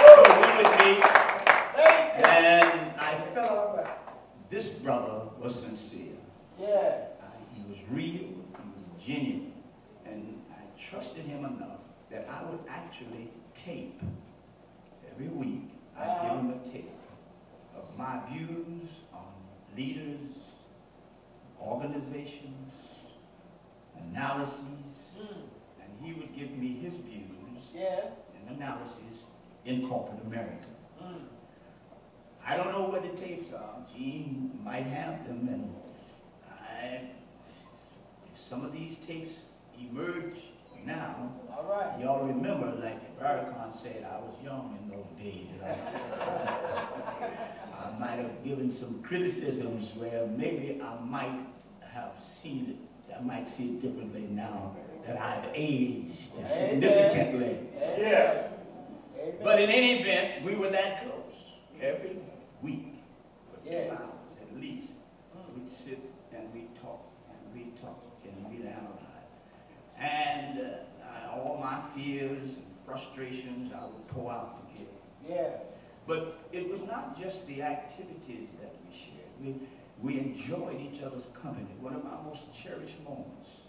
So went with me, and I felt this brother was sincere. He was real, he was genuine, and I trusted him enough that I would actually tape every week. I'd give him a tape of my views on leaders, organizations, analyses, and he would give me his views and analyses in corporate America. I don't know where the tapes are. Gene might have them, and if some of these tapes emerge now, you ought to remember, like Farrakhan said, I was young in those days. I might have given some criticisms where maybe I might have seen it, I might see it differently now that I've aged significantly. But in any event, we were that close. Every week, for 2 hours at least, we'd sit and we'd talk, and we'd talk, and we'd analyze. And all my fears and frustrations I would pour out to Gil. But it was not just the activities that we shared. We enjoyed each other's company. One of my most cherished moments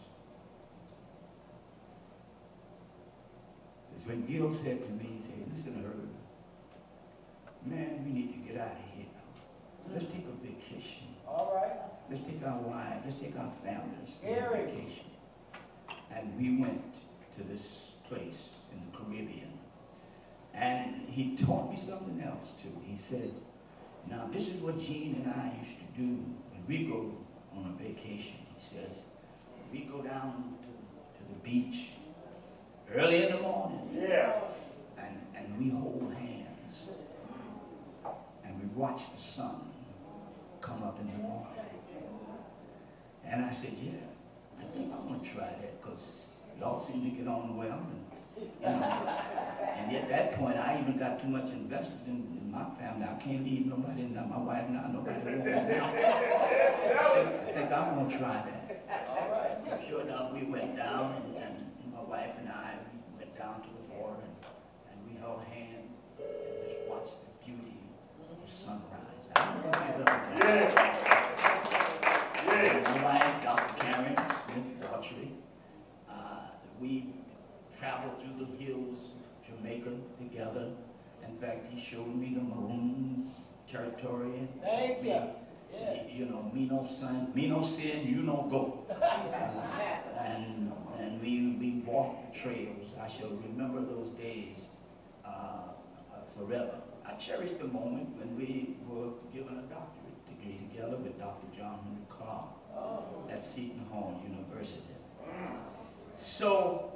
is when Gil said to me, he said, listen, Herb, man, we need to get out of here now. Let's take a vacation. Let's take our wives, let's take our families on a vacation. And we went to this place in the Caribbean. And he taught me something else too. He said, now this is what Gene and I used to do when we go on a vacation. He says, we go down to the beach early in the morning. And we hold hands. And we watch the sun come up in the morning. And I said, yeah, I think I'm going to try that because y'all seem to get on well. And at that point, I even got too much invested in my family. I can't leave nobody, not my wife now, nobody won't want me. I think I'm going to try that. So sure enough, we went down, and my wife and I went down to the water, and we held hands and just watched the beauty of the sunrise. I don't know if you've ever done that. My wife, Dr. Karen Smith-Daughtry, we traveled through the hills of Jamaica together. In fact, he showed me the Maroon territory. Thank you. You know, me no sin, you no go. And we walked the trails. I shall remember those days forever. I cherish the moment when we were given a doctorate degree together with Dr. John Henry Clark at Seton Hall University. So,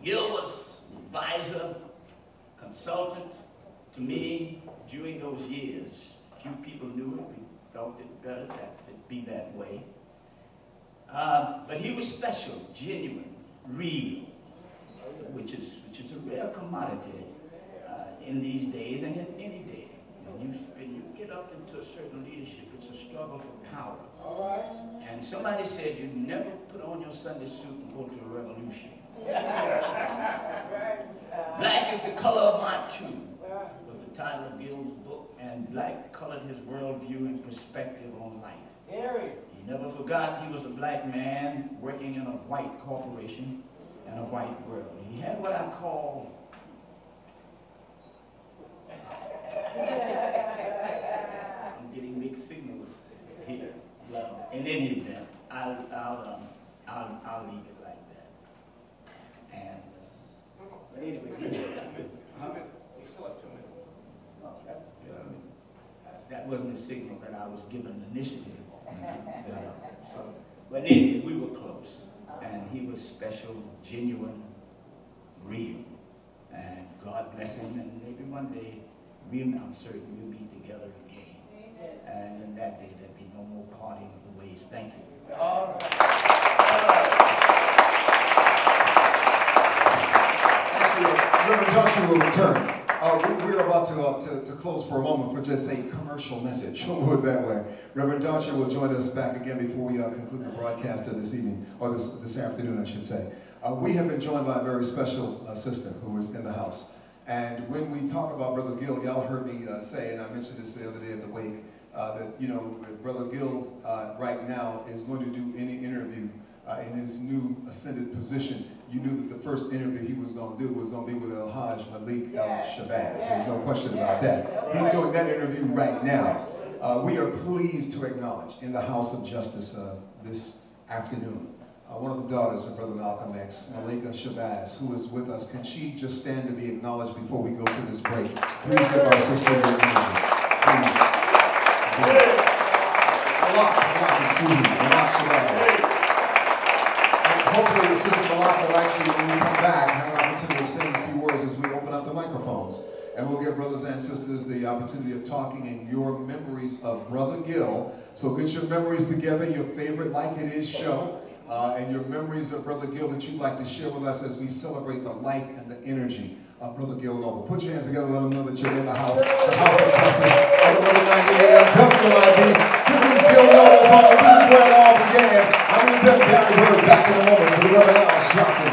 Gil was advisor, consultant to me during those years. Few people knew it. We felt it better that it be that way. But he was special, genuine, real, which is a rare commodity in these days and in any day. When you get up into a certain leadership, it's a struggle for power. And somebody said you never put on your Sunday suit and go to a revolution. Black is the color of my tune, was the title of Gil's book, and black colored his worldview and perspective on life. He never forgot he was a black man working in a white corporation and a white world. He had what I call I'm getting mixed signals here. Well, in any event, I'll leave it like that. And but anyway, that wasn't a signal that I was given initiative. But anyway, we were close, and he was special, genuine, real, and God bless him. And maybe one day, I'm certain we'll be together again. And in that day, there'll be no more parting of the ways. Thank you. All right. Actually, Reverend Johnson Dawson will return. We're about to close for a moment for just a commercial message. We'll put it that way. Reverend Dawson will join us back again before we conclude the broadcast of this evening, or this afternoon, I should say. We have been joined by a very special sister who is in the house. And when we talk about Brother Gill, y'all heard me say, and I mentioned this the other day at the wake, that, you know, Brother Gill right now is going to do any interview in his new ascended position. You knew that the first interview he was going to do was going to be with El-Hajj Malik El-Shabazz. There's no question about that. He's doing that interview right now. We are pleased to acknowledge in the House of Justice this afternoon one of the daughters of Brother Malcolm X, Malika Shabazz, who is with us. Can she just stand to be acknowledged before we go to this break? Please give our sister your energy. Please. Malak Shabazz. Hopefully, Sister Malak will actually, when we come back, have an opportunity of saying a few words as we open up the microphones. And we'll give brothers and sisters the opportunity of talking in your memories of Brother Gill. So get your memories together, your favorite Like It Is show, and your memories of Brother Gill that you'd like to share with us as we celebrate the life and the energy of Brother Gill Noble. Put your hands together, let them know that you're in the house of Justice at 1190 AM WIB. This is Gill Noble's home. This is where it all began. I'm going to tell Gary Bird back in a moment for the Reverend Al Sharpton.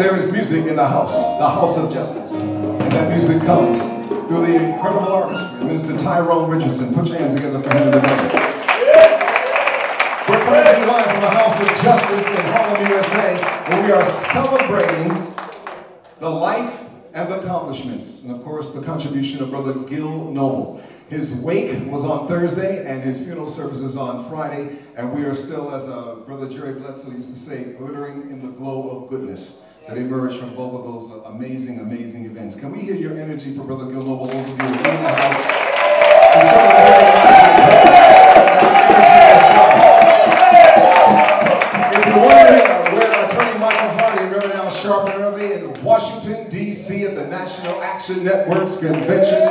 there is music in the house of justice. And that music comes through the incredible artistry. Mr. Tyrone Richardson, put your hands together for him today. We're coming to you live from the House of Justice in Harlem, USA, where we are celebrating the life and the accomplishments, and of course the contribution of Brother Gil Noble. His wake was on Thursday, and his funeral service is on Friday, and we are still, as Brother Jerry Bledsoe used to say, glittering in the glow of goodness that emerged from both of those amazing, amazing events. Can we hear your energy for Brother Gil Noble, those of you who are in the house, to celebrate life and purpose? If you're wondering where Attorney Michael Hardy and Reverend Al Sharpton are, they in Washington, D.C. at the National Action Network's convention,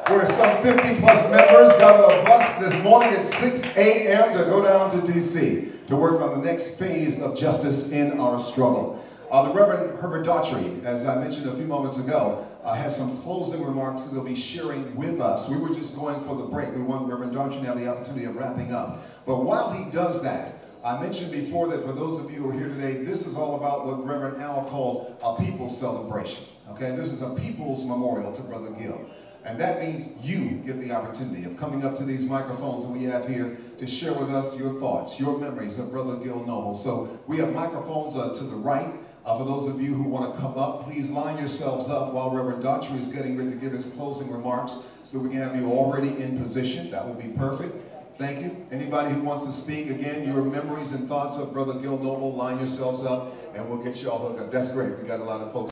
where some 50 plus members got on a bus this morning at 6 a.m. to go down to D.C. to work on the next phase of justice in our struggle. The Reverend Herbert Daughtry, as I mentioned a few moments ago, has some closing remarks that he'll be sharing with us. We were just going for the break. We want Reverend Daughtry to have the opportunity of wrapping up. But while he does that, I mentioned before that for those of you who are here today, this is all about what Reverend Al called a people's celebration. Okay, this is a people's memorial to Brother Gil. And that means you get the opportunity of coming up to these microphones that we have here to share with us your thoughts, your memories of Brother Gil Noble. So we have microphones to the right. For those of you who want to come up, please line yourselves up while Reverend Daughtry is getting ready to give his closing remarks so we can have you already in position. That would be perfect. Thank you. Anybody who wants to speak, again, your memories and thoughts of Brother Gil Noble, line yourselves up and we'll get you all hooked up. That's great. We got a lot of folks.